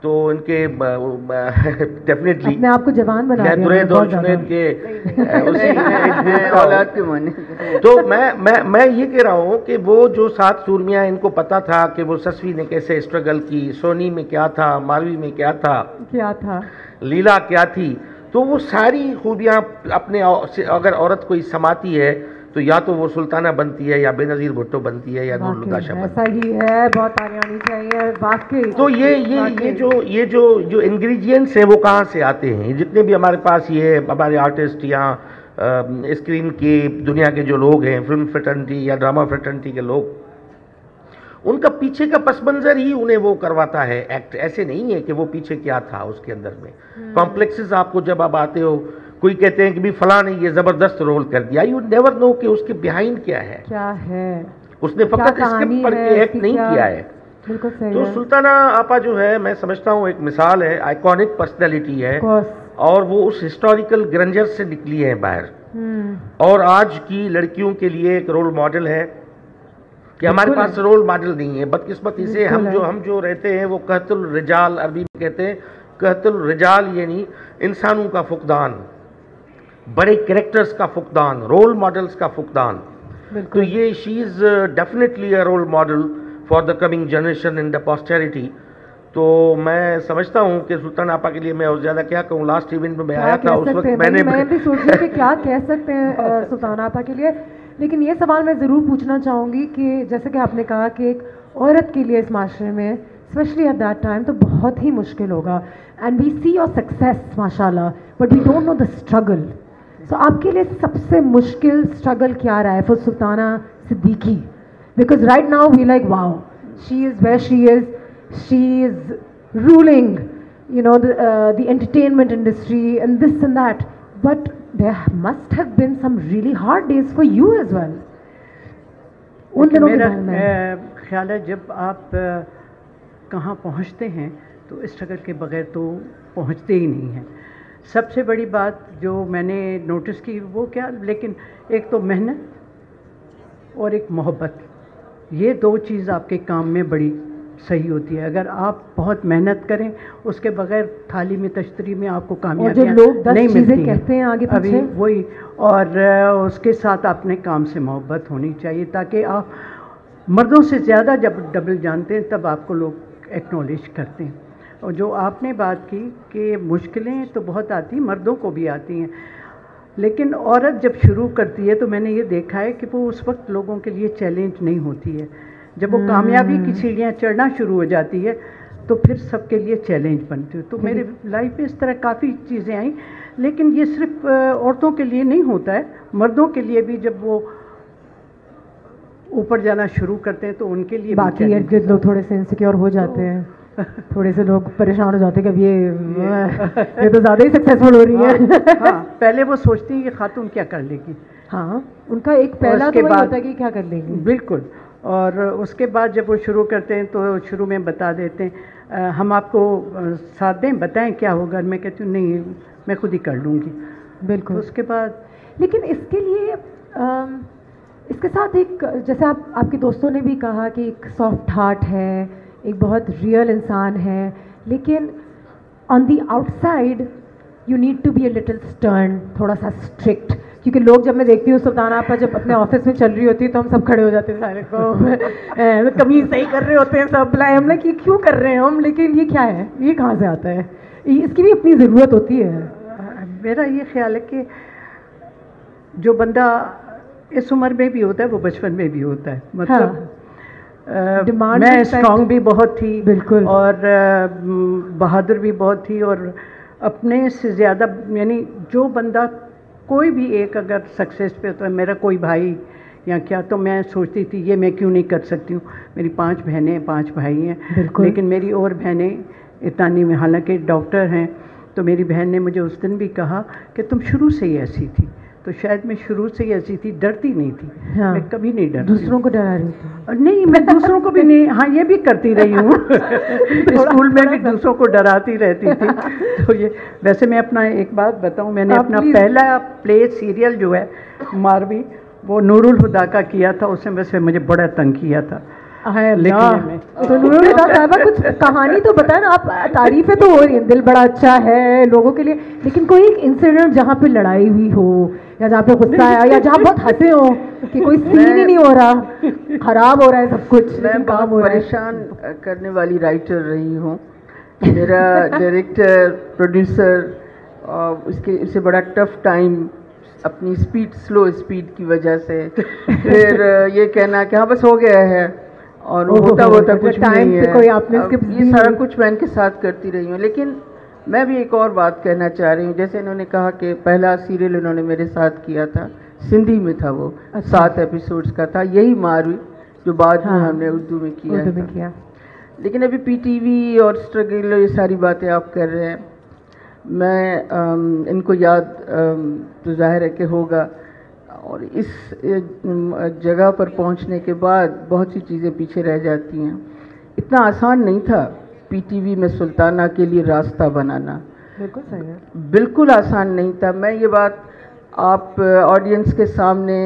तो इनके डेफिनेटली अपने आप को जवान बना दिया, दुरेद और जुनैद के औलाद के माने। तो मैं ये कह रहा हूँ कि वो जो 7 सूरमियाँ, इनको पता था कि वो ससवी ने कैसे स्ट्रगल की, सोनी में क्या था, मालवी में क्या था, लीला क्या थी, तो वो सारी खूबियाँ अपने, अगर औरत कोई समाती है तो या तो वो सुल्ताना बनती है, या बेनज़ीर भुट्टो बनती है, या नूरुल्लाह बनती है। ऐसा ही है, बहुत तालियां आनी चाहिए वाकई। तो ये जो इंग्रेडिएंट्स हैं वो कहाँ से आते हैं? जितने भी हमारे पास ये हमारे आर्टिस्ट या स्क्रीन की दुनिया के जो लोग हैं, फिल्म फ्रेटर्निटी या ड्रामा फ्रेटर्निटी के लोग, उनका पीछे का पस मंजर ही उन्हें वो करवाता है एक्ट। ऐसे नहीं है कि वो पीछे क्या था उसके अंदर में। कॉम्प्लेक्सेस आपको जब आप आते हो, कोई कहते हैं कि भी फलां ने ये जबरदस्त रोल कर दिया, यू नेवर नो कि उसके बिहाइंड क्या है, उसने फकत स्क्रिप्ट पढ़ के एक्ट नहीं किया है। तो सुल्ताना आपा जो है, मैं समझता हूँ एक मिसाल है, आइकॉनिक पर्सनैलिटी है, और वो उस हिस्टोरिकल ग्रैंडर से निकली है बाहर, और आज की लड़कियों के लिए एक रोल मॉडल है कि हमारे पास रोल मॉडल नहीं है। बदकिस्मती से हम जो रहते हैं वो कहतुल रिजाल, अरबी में कहते हैं कहतुल रिजाल, यानी इंसानों का फुकदान, बड़े कैरेक्टर्स का फुकदान, रोल मॉडल्स का फुकदान। तो ये she is definitely a role model for the coming generation in the posterity. तो मैं समझता हूँ कि सुल्तान आपा के लिए मैं और ज़्यादा क्या कहूँ, लास्ट इवेंट में मैं आया था उस वक्त मैं भी सोच रही थी कि क्या कह सकते हैं सुल्तान आपा के लिए। लेकिन ये सवाल मैं ज़रूर पूछना चाहूँगी कि जैसे कि आपने कहा कि एक औरत के लिए इस माशरे में स्पेशली एट दैट टाइम तो बहुत ही मुश्किल होगा, and we see your success माशाल्लाह, but we don't know the struggle. So आपके लिए सबसे मुश्किल स्ट्रगल क्या रहा है for Sultana Siddiqui? Because right now we like wow, she is where she is ruling, you know, the entertainment industry and this and that, but there must have been some really hard days for you as well. उन दिनों के बारे में मेरा ख्याल है जब आप कहाँ पहुँचते हैं तो स्ट्रगल के बगैर तो पहुँचते ही नहीं हैं। सबसे बड़ी बात जो मैंने नोटिस की वो क्या, लेकिन एक तो मेहनत और एक मोहब्बत, ये 2 चीज़ आपके काम में बड़ी सही होती है। अगर आप बहुत मेहनत करें उसके बगैर थाली में तश्तरी में आपको कामयाबियाँ नहीं मिलती कहते हैं आगे अभी वही, और उसके साथ अपने काम से मोहब्बत होनी चाहिए, ताकि आप मर्दों से ज़्यादा जब डबल जानते हैं तब आपको लोग एक्नॉलेज करते हैं। और जो आपने बात की कि मुश्किलें तो बहुत आती हैं, मर्दों को भी आती हैं, लेकिन औरत जब शुरू करती है तो मैंने ये देखा है कि वो उस वक्त लोगों के लिए चैलेंज नहीं होती है। जब वो कामयाबी की सीढ़ियाँ चढ़ना शुरू हो जाती है तो फिर सबके लिए चैलेंज बनती है। तो मेरे लाइफ में इस तरह काफ़ी चीज़ें आई, लेकिन ये सिर्फ औरतों के लिए नहीं होता है, मर्दों के लिए भी जब वो ऊपर जाना शुरू करते हैं तो उनके लिए बाकी इर्द गिर्द लोग थोड़े से इनसिक्योर हो जाते हैं, थोड़े से लोग परेशान हो जाते हैं कि ये तो ज़्यादा ही सक्सेसफुल हो रही है। हाँ, पहले वो सोचती हैं कि खातून क्या कर लेगी, हाँ उनका एक पहला तो वही होता है कि क्या कर लेगी। बिल्कुल, और उसके बाद जब वो शुरू करते हैं तो शुरू में बता देते हैं हम आपको साथ दें, बताएं क्या होगा। मैं कहती हूँ नहीं, मैं खुद ही कर लूँगी। बिल्कुल। उसके बाद लेकिन इसके लिए इसके साथ एक, जैसे आपके दोस्तों ने भी कहा कि एक सॉफ्ट हार्ट है, एक बहुत रियल इंसान है, लेकिन on the outside you need to be a little stern, थोड़ा सा स्ट्रिक्ट। क्योंकि लोग, जब मैं देखती हूँ सुल्ताना आपा जब अपने ऑफिस में चल रही होती है तो हम सब खड़े हो जाते हैं सारे को, कमीज सही कर रहे होते हैं सब, हम लाइक ये क्यों कर रहे हैं हम, लेकिन ये क्या है, ये कहाँ से आता है, इसकी भी अपनी ज़रूरत होती है। मेरा ये ख्याल है कि जो बंदा इस उम्र में भी होता है, वो बचपन में भी होता है। मतलब हाँ, मैं स्ट्रांग भी बहुत थी, बिल्कुल, और बहादुर भी बहुत थी, और अपने से ज़्यादा, यानी जो बंदा कोई भी एक अगर सक्सेस पे होता है, मेरा कोई भाई या क्या, तो मैं सोचती थी ये मैं क्यों नहीं कर सकती हूँ। मेरी 5 बहनें 5 भाई हैं, लेकिन मेरी और बहनें इतना नहीं में, हालांकि डॉक्टर हैं। तो मेरी बहन ने मुझे उस दिन भी कहा कि तुम शुरू से ही ऐसी थी। तो शायद मैं शुरू से ही ऐसी थी, डरती नहीं थी। हाँ, मैं कभी नहीं डरती। दूसरों को डरा रही थी? नहीं, मैं दूसरों को भी नहीं, हाँ ये भी करती रही हूँ स्कूल में भी दूसरों को डराती रहती थी। तो ये वैसे मैं अपना एक बात बताऊँ, मैंने अपना पहला प्ले सीरियल जो है मारवी, वो नूरुल हुदा का किया था। उसने वैसे मुझे बड़ा तंग किया था लिखने में। तो नूरुल हुदा साहबा कुछ कहानी तो बताए ना। आप तारीफें तो हो रही हैं, दिल बड़ा अच्छा है लोगों के लिए, लेकिन कोई एक इंसिडेंट जहाँ पे लड़ाई हुई हो, या जहाँ पे गुस्सा आया, या जहाँ बहुत हंसे हो कि कोई सीन ही नहीं हो रहा, खराब हो रहा है सब कुछ, मैं काम हो रहा है। परेशान करने वाली राइटर रही हूँ। मेरा डायरेक्टर, प्रोड्यूसर उससे बड़ा टफ टाइम अपनी स्लो स्पीड की वजह से, फिर ये कहना कि हाँ बस हो गया है, और होता कुछ नहीं है। कोई आपने ये सारा कुछ मैं इनके साथ करती रही हूँ। लेकिन मैं भी एक और बात कहना चाह रही हूँ। जैसे इन्होंने कहा कि पहला सीरियल इन्होंने मेरे साथ किया था, सिंधी में था वो, 7 एपिसोड्स का था, यही मारवी, जो बाद में हमने उर्दू में किया। लेकिन अभी पीटीवी और स्ट्रगल, ये सारी बातें आप कर रहे हैं, मैं इनको याद तो जाहिर है कि होगा। और इस जगह पर पहुंचने के बाद बहुत सी चीज़ें पीछे रह जाती हैं। इतना आसान नहीं था पीटीवी में सुल्ताना के लिए रास्ता बनाना। बिल्कुल सही है, बिल्कुल आसान नहीं था। मैं ये बात आप ऑडियंस के सामने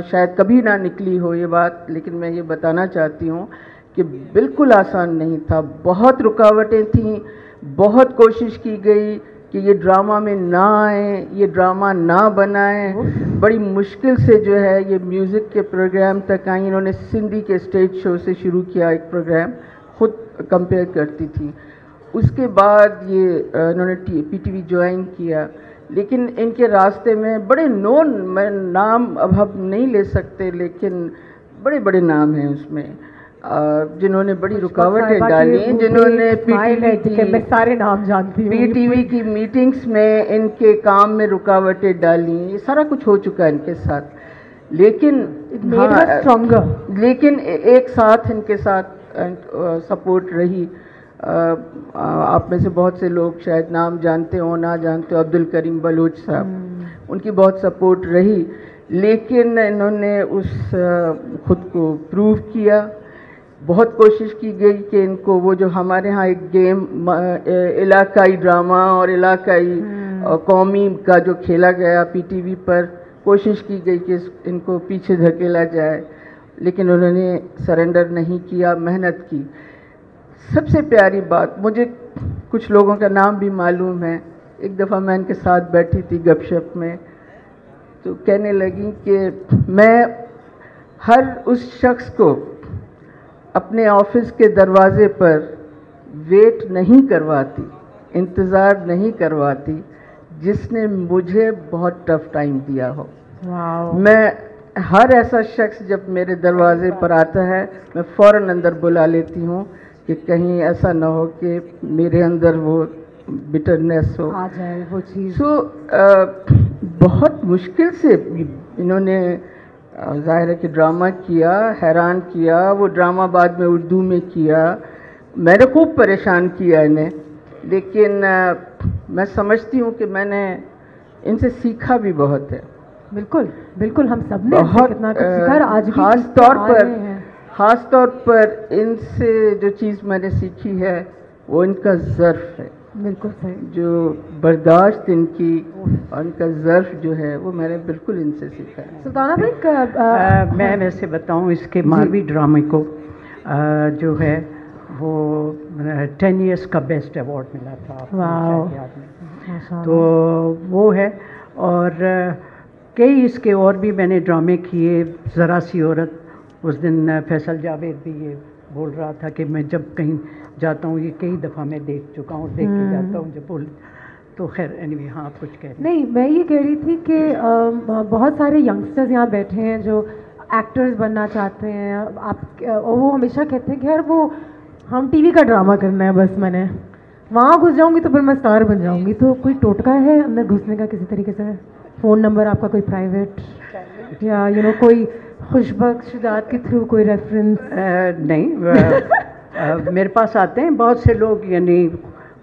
शायद कभी ना निकली हो ये बात, लेकिन मैं ये बताना चाहती हूँ कि बिल्कुल आसान नहीं था। बहुत रुकावटें थीं, बहुत कोशिश की गई कि ये ड्रामा में ना आए, ये ड्रामा ना बनाएं। बड़ी मुश्किल से जो है ये म्यूज़िक के प्रोग्राम तक आई। इन्होंने सिंधी के स्टेज शो से शुरू किया एक प्रोग्राम, खुद कंपेयर करती थी। उसके बाद ये इन्होंने पीटीवी ज्वाइन किया। लेकिन इनके रास्ते में बड़े नोन, मैं नाम अब हम नहीं ले सकते, लेकिन बड़े बड़े नाम हैं उसमें जिन्होंने बड़ी रुकावटें डाली, जिन्होंने पीटीवी की मीटिंग्स में इनके काम में रुकावटें डाली। ये सारा कुछ हो चुका है इनके साथ, लेकिन लेकिन एक साथ इनके साथ सपोर्ट रही। आप में से बहुत से लोग शायद नाम जानते हो ना जानते हो, अब्दुल करीम बलोच साहब, उनकी बहुत सपोर्ट रही। लेकिन इन्होंने उस खुद को प्रूव किया। बहुत कोशिश की गई कि इनको वो जो हमारे यहाँ एक गेम इलाकाई ड्रामा और इलाकाई कौमी का जो खेला गया पीटीवी पर, कोशिश की गई कि इनको पीछे धकेला जाए, लेकिन उन्होंने सरेंडर नहीं किया, मेहनत की। सबसे प्यारी बात, मुझे कुछ लोगों का नाम भी मालूम है। एक दफ़ा मैं इनके साथ बैठी थी गपशप में, तो कहने लगी कि मैं हर उस शख्स को अपने ऑफिस के दरवाजे पर वेट नहीं करवाती, इंतज़ार नहीं करवाती, जिसने मुझे बहुत टफ टाइम दिया हो। मैं हर ऐसा शख्स जब मेरे दरवाजे पर आता है, मैं फ़ौरन अंदर बुला लेती हूँ कि कहीं ऐसा ना हो कि मेरे अंदर वो बिटरनेस हो आ जाए वो चीज़। बहुत मुश्किल से इन्होंने ज़ाहिर है कि ड्रामा किया, हैरान किया। वो ड्रामा बाद में उर्दू में किया। मैंने खूब परेशान किया इन्हें, लेकिन मैं समझती हूँ कि मैंने इनसे सीखा भी बहुत है। बिल्कुल बिल्कुल, हम सब ने कितना कुछ सीखा। आज भी ख़ास तौर पर इनसे जो चीज़ मैंने सीखी है वो इनका ज़र्फ़ है। बिल्कुल सही, जो बर्दाश्त इनकी और इनका ज़र्फ़ जो है वो मैंने बिल्कुल इनसे सीखा है। सुल्ताना भाई, मैं वैसे बताऊं, इसके मारवी ड्रामे को जो है वो 10 इयर्स का बेस्ट अवार्ड मिला था। वाह, तो वो है। और कई इसके और भी मैंने ड्रामे किए। ज़रा सी औरत, उस दिन फैसल जावेद भी ये बोल रहा था कि मैं जब कहीं जाता हूँ, ये कई दफ़ा मैं देख चुका हूँ, देख के जाता हूँ जब बोल। तो खैर एनीवे, हाँ आप कुछ कह रहे हैं? नहीं, मैं ये कह रही थी कि बहुत सारे यंगस्टर्स यहाँ बैठे हैं जो एक्टर्स बनना चाहते हैं। और वो हमेशा कहते हैं कि यार वो हम टीवी का ड्रामा करना है, बस मैंने वहाँ घुस जाऊँगी तो फिर मैं स्टार बन जाऊँगी। तो कोई टोटका है अंदर घुसने का किसी तरीके से? फ़ोन नंबर आपका कोई प्राइवेट या कोई खुशबख्शदात के थ्रू कोई रेफरेंस? नहीं, मेरे पास आते हैं बहुत से लोग, यानी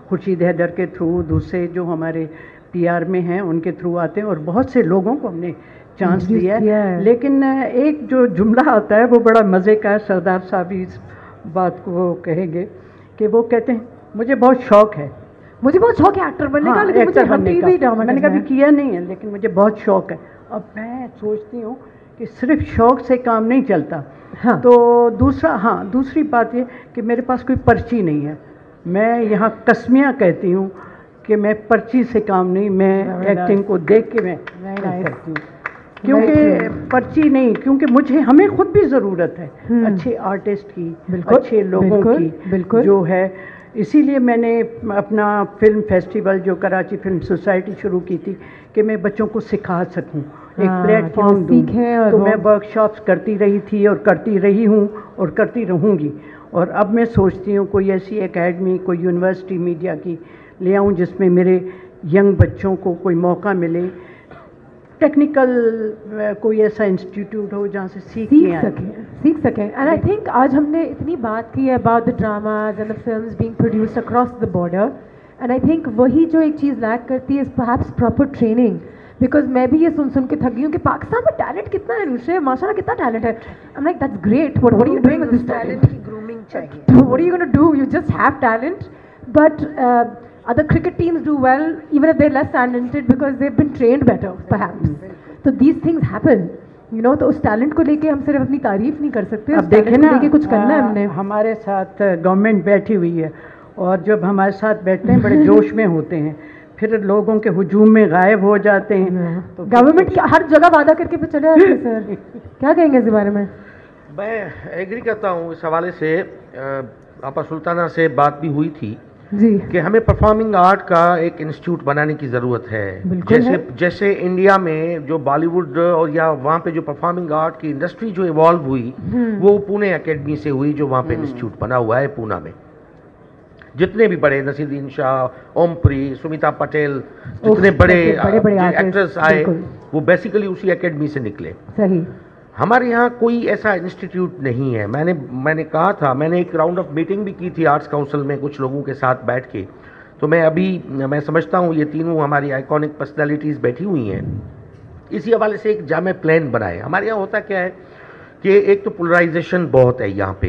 खुर्शीद हैदर के थ्रू, दूसरे जो हमारे PR में हैं उनके थ्रू आते हैं, और बहुत से लोगों को हमने चांस दिया है। लेकिन एक जो जुमला आता है वो बड़ा मज़े का है, सरदार साहब इस बात को वो कहेंगे कि वो कहते हैं मुझे बहुत शौक़ है, मुझे बहुत शौक है एक्टर बनने का, लेकिन मुझे टीवी ड्रामा मैंने कभी किया नहीं है, लेकिन मुझे बहुत शौक़ है। अब मैं सोचती हूँ कि सिर्फ शौक़ से काम नहीं चलता। हाँ। तो दूसरी बात ये कि मेरे पास कोई पर्ची नहीं है। मैं यहाँ कसमियाँ कहती हूँ कि मैं पर्ची से काम नहीं, मैं एक्टिंग को देख के मैं करती हूँ, क्योंकि पर्ची नहीं, क्योंकि हमें खुद भी ज़रूरत है अच्छे आर्टिस्ट की, अच्छे लोगों की जो है। इसीलिए मैंने अपना फिल्म फेस्टिवल जो कराची फिल्म सोसाइटी शुरू की थी कि मैं बच्चों को सिखा सकूं, एक प्लेटफॉर्म दूं। तो मैं वर्कशॉप्स करती रही थी और करती रही हूं और करती रहूंगी। और अब मैं सोचती हूँ कोई ऐसी एकेडमी, कोई यूनिवर्सिटी मीडिया की ले आऊँ जिसमें मेरे यंग बच्चों को कोई मौका मिले, टेक्निकल कोई ऐसा इंस्टीट्यूट हो जहाँ से सीख सकें। एंड आई थिंक आज हमने इतनी बात की है about the dramas and the films being produced across the border, and I think वही जो एक चीज़ लैक करती है is perhaps proper training. Because मैं भी ये सुन के थक गई हूँ कि पाकिस्तान में टैलेंट कितना है, अनुश्री माशाल्लाह कितना टैलेंट है। I am like that's great, what are you doing with this talent? की ग्रूमिंग चाहिए। What are you gonna do? You just have talent, but other cricket teams do well even if they're less talented because they've been trained better perhaps. So these things happen, तो उस talent को लेके हम सिर्फ अपनी तारीफ नहीं कर सकते, अब देखें ना, लेके कुछ करना है हमने। हमारे साथ गवर्नमेंट बैठी हुई है और जब हमारे साथ बैठते हैं बड़े जोश में होते हैं, फिर लोगों के हुजूम में गायब हो जाते हैं। तो गवर्नमेंट हर जगह वादा करके पे चले जाते हैं सर, क्या कहेंगे इस बारे में? मैं एग्री करता हूँ इस हवाले से। आपा सुल्ताना से बात भी हुई थी जी कि हमें परफॉर्मिंग आर्ट का एक इंस्टीट्यूट बनाने की ज़रूरत है। जैसे इंडिया में जो बॉलीवुड और या वहाँ पे जो परफॉर्मिंग आर्ट की इंडस्ट्री जो इवॉल्व हुई वो पुणे एकेडमी से हुई, जो वहाँ पे इंस्टीट्यूट बना हुआ है पूना में। जितने भी बड़े नसीरुद्दीन शाह, ओमपुरी, सुमिता पटेल, जितने बड़े एक्टर्स आए वो बेसिकली उसी एकेडमी से निकले। सही। हमारे यहाँ कोई ऐसा इंस्टीट्यूट नहीं है। मैंने कहा था, मैंने एक राउंड ऑफ मीटिंग भी की थी आर्ट्स काउंसिल में कुछ लोगों के साथ बैठ के। तो मैं समझता हूँ ये तीनों हमारी आइकॉनिक पर्सनालिटीज़ बैठी हुई हैं, इसी हवाले से एक जामे प्लान बनाए। हमारे यहाँ होता क्या है कि एक तो पोलराइजेशन बहुत है यहाँ पे।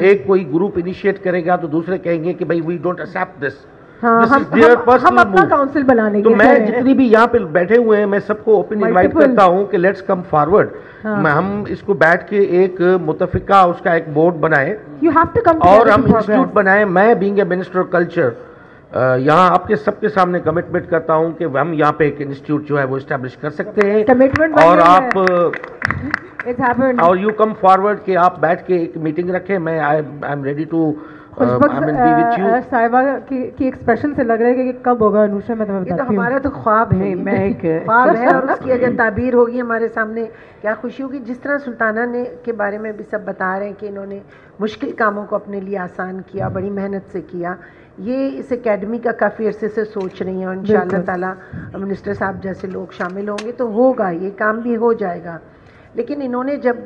एक कोई ग्रुप इनिशिएट करेगा तो दूसरे कहेंगे कि भाई वी डोंट एक्सेप्ट दिस, हम अपना काउंसिल बनाने तो मैं जितनी भी यहाँ पे बैठे हुए हैं मैं सबको ओपन इनवाइट करता हूँ कि लेट्स कम फॉरवर्ड। हम इसको बैठ के एक मुतफिका उसका एक बोर्ड बनाए और हम इंस्टीट्यूट बनाए। मैं being a minister of culture यहाँ आपके सबके सामने कमिटमेंट करता हूँ कि हम यहाँ पे एक इंस्टीट्यूट जो है वो इस्टेब्लिश कर सकते हैं। और आप और यू कम फॉरवर्ड कि आप बैठ के एक मीटिंग रखें। मैं आई एम रेडी टू साहिबा की एक्सप्रेशन से लग रहा है कि कब होगा अनुषा? मैं ये तो हमारा तो ख्वाब है, मैं एक ख्वाब है और उसकी अगर ताबीर होगी हमारे सामने क्या खुशी होगी। जिस तरह सुल्ताना ने के बारे में भी सब बता रहे हैं कि इन्होंने मुश्किल कामों को अपने लिए आसान किया, बड़ी मेहनत से किया। ये इस एकेडमी का काफ़ी अरसे से सोच रही हैं और इंशाअल्लाह ताला मिनिस्टर साहब जैसे लोग शामिल होंगे तो होगा, ये काम भी हो जाएगा। लेकिन इन्होंने जब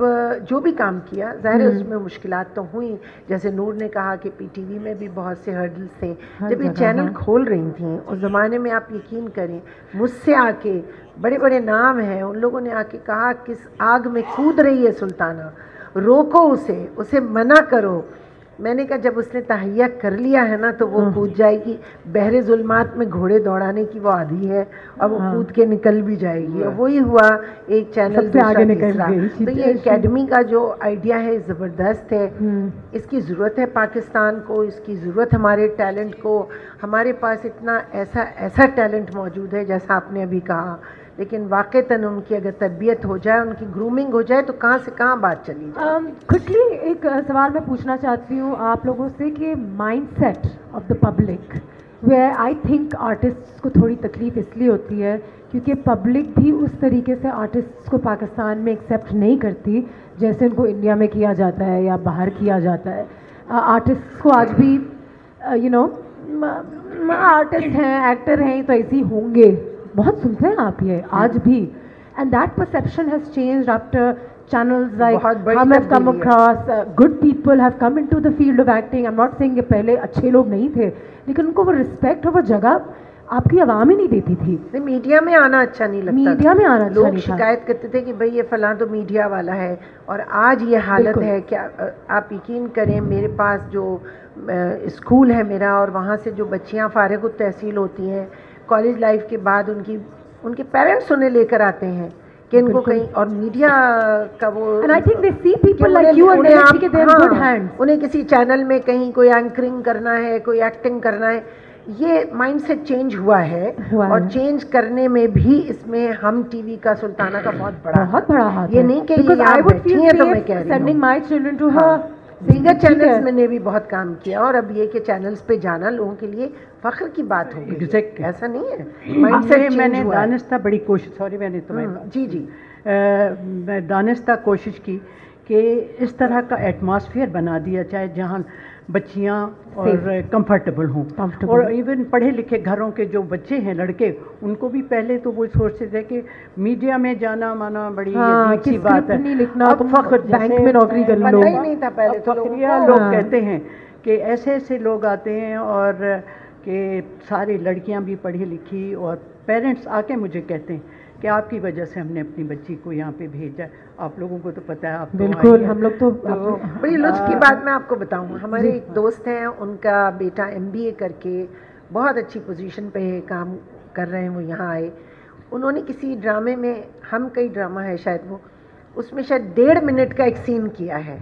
जो भी काम किया ज़ाहिर है उसमें मुश्किलात तो हुई। जैसे नूर ने कहा कि PTV में भी बहुत से हर्डल्स थे जब ये चैनल खोल रही थी उस ज़माने में। आप यकीन करें मुझसे आके बड़े बड़े नाम हैं, उन लोगों ने आके कहा किस आग में कूद रही है सुल्ताना, रोको उसे मना करो। मैंने कहा जब उसने तहैया कर लिया है ना तो वो कूद जाएगी। बहरे जुल्मात में घोड़े दौड़ाने की वो आदी है और वो कूद के निकल भी जाएगी। और वही हुआ, एक चैनल से आगे निकल गई। तो ये एकेडमी का जो आइडिया है ज़बरदस्त है। इसकी ज़रूरत है पाकिस्तान को, इसकी ज़रूरत हमारे टैलेंट को। हमारे पास इतना ऐसा टैलेंट मौजूद है जैसा आपने अभी कहा, लेकिन वाक़तन उनकी अगर तरबियत हो जाए, उनकी ग्रूमिंग हो जाए तो कहाँ से कहाँ बात चली जाए। क्विकली एक सवाल मैं पूछना चाहती हूँ आप लोगों से कि mindset of the public where I think artists को थोड़ी तकलीफ इसलिए होती है क्योंकि पब्लिक भी उस तरीके से आर्टिस्ट्स को पाकिस्तान में एक्सेप्ट नहीं करती जैसे उनको इंडिया में किया जाता है या बाहर किया जाता है। आर्टिस्ट्स को आज भी यू नो आर्टिस्ट हैं, एक्टर हैं तो ऐसे ही होंगे, बहुत सुनते हैं आप ये आज भी। And that perception has changed after channels like हम have come across good people have come into the field of acting. I'm not saying ये पहले अच्छे लोग नहीं थे, लेकिन उनको वो रिस्पेक्ट और वो जगह आपकी आवाम ही नहीं देती थी। नहीं, मीडिया में आना अच्छा नहीं लगता, मीडिया में आना अच्छा लोग शिकायत करते थे कि भाई ये फलां तो मीडिया वाला है। और आज ये हालत है कि आप यकीन करें, मेरे पास जो स्कूल है मेरा और वहाँ से जो बच्चियाँ फारिग तहसील होती हैं कॉलेज लाइफ के बाद उनके पेरेंट्स उन्हें लेकर आते हैं कि इनको कहीं, और मीडिया का वो And I think they see people like you and they think they are good hands. उन्हें किसी चैनल में कहीं कोई एंकरिंग करना है, कोई एक्टिंग करना है, ये माइंडसेट चेंज हुआ है। और चेंज करने में भी इसमें हम टीवी का सुल्ताना का बहुत बड़ा हाथ है। ये नहीं कि I would feel तो मैं कह रही sending my children to her। दीगर चैनल्स मैंने भी बहुत काम किया और अब ये कि चैनल्स पे जाना लोगों के लिए फख्र की बात हो गई। Exactly. ऐसा नहीं है, माइंडसेट मैंने दानिस्ता बड़ी कोशिश, सॉरी मैंने जी मैं दानिस्ता कोशिश की कि इस तरह का एटमॉस्फेयर बना दिया चाहे जहाँ बच्चियाँ और कंफर्टेबल हों। और इवन पढ़े लिखे घरों के जो बच्चे हैं लड़के, उनको भी पहले तो वो सोचते थे कि मीडिया में जाना माना बड़ी अच्छी बात है, अब फख्र बैंक में नौकरी कर लो, नहीं था पहले तो लोग कहते हैं कि ऐसे ऐसे लोग आते हैं और कि सारी लड़कियां भी पढ़ी लिखी, और पेरेंट्स आके मुझे कहते हैं कि आपकी वजह से हमने अपनी बच्ची को यहाँ पे भेजा। आप लोगों को तो पता है, आप बिल्कुल, हम लोग तो बड़ी लुत्फ की बात मैं आपको बताऊँ। हमारे एक दोस्त हैं, उनका बेटा MBA करके बहुत अच्छी पोजीशन पे काम कर रहे हैं, वो यहाँ आए। उन्होंने किसी ड्रामे में, हम कई ड्रामा है शायद वो, उसमें शायद 1.5 मिनट का एक सीन किया है।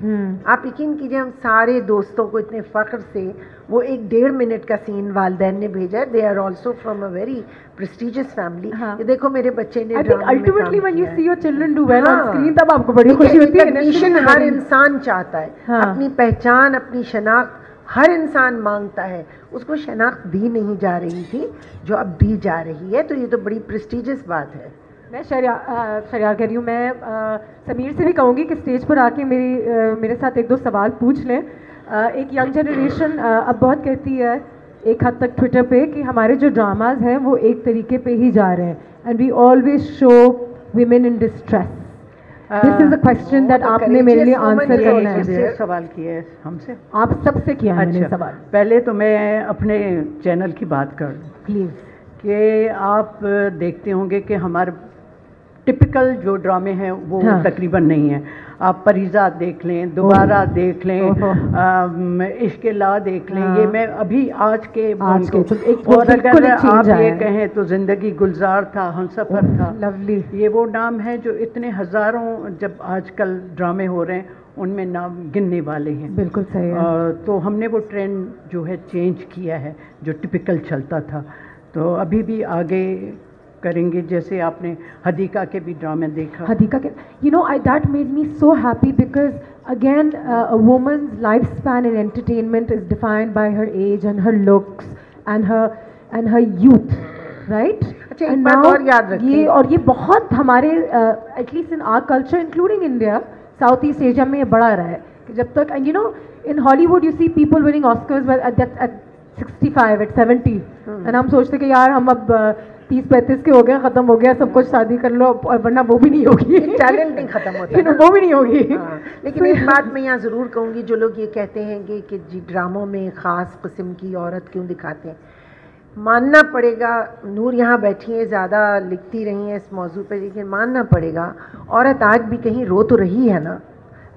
आप यकीन कीजिए हम सारे दोस्तों को इतने फ़ख्र से वो एक 1.5 मिनट का सीन वालिदैन ने भेजा है। They are also from a very prestigious family. ये देखो मेरे बच्चे ने ultimately when you see your children do well on screen, तब आपको बड़ी खुशी होती है। हर इंसान चाहता है अपनी पहचान, अपनी शनाख्त हर इंसान मांगता है, उसको शनाख्त दी नहीं जा रही थी जो अब दी जा रही है, तो ये तो बड़ी प्रेस्टिजियस बात है। मैं शरियार कह रही हूँ, मैं समीर से भी कहूँगी कि स्टेज पर आके मेरे साथ 1-2 सवाल पूछ लें। एक यंग जनरेशन अब बहुत कहती है एक हद तक ट्विटर पे कि हमारे जो ड्रामाज हैं वो एक तरीके पे ही जा रहे हैं, and we always show women in distress. This is a question that आपने मेरे लिए आंसर करना है। सवाल किया है हमसे, आप सबसे किया है मैंने सवाल। पहले तो मैं अपने चैनल की बात कर लूँ प्लीज़, कि आप देखते होंगे कि हमारे टिपिकल जो ड्रामे हैं वो तकरीबन नहीं है। आप परीजा देख लें, दोबारा देख लें, इश्क़ ला देख लें, ये मैं अभी आज के और अगर आप ये कहें तो ज़िंदगी गुलजार था, हमसफ़र था, लवली, ये वो नाम है जो इतने हज़ारों जब आजकल ड्रामे हो रहे हैं उनमें नाम गिनने वाले हैं। बिल्कुल सही है। तो हमने वो ट्रेंड जो है चेंज किया है, जो टिपिकल चलता था, तो अभी भी आगे करेंगे। जैसे आपने हदीका के भी ड्रामे देखा, हदीका के, you know, that made me so happy because again a woman's lifespan in entertainment is defined by her age and her looks and her youth, right? अच्छा, एक बात और याद रखिए, ये बहुत हमारे at least in our culture including India, South East Asia में ये बढ़ा रहा है कि जब तक, and you know in Hollywood you see people winning Oscars at 65 at 70 and हम सोचते कि यार हम अब 30-35 के हो गए, ख़त्म हो गया सब कुछ, शादी कर लो, और वरना वो भी नहीं होगी, टैलेंट नहीं ख़त्म होता, वो भी नहीं होगी। लेकिन एक बात मैं यहाँ ज़रूर कहूँगी, जो लोग ये कहते हैं कि जी ड्रामों में ख़ास किस्म की औरत क्यों दिखाते हैं, मानना पड़ेगा, नूर यहाँ बैठी है, ज़्यादा लिखती रही है इस मौजू पर, लेकिन मानना पड़ेगा औरत आज भी कहीं रो तो रही है ना,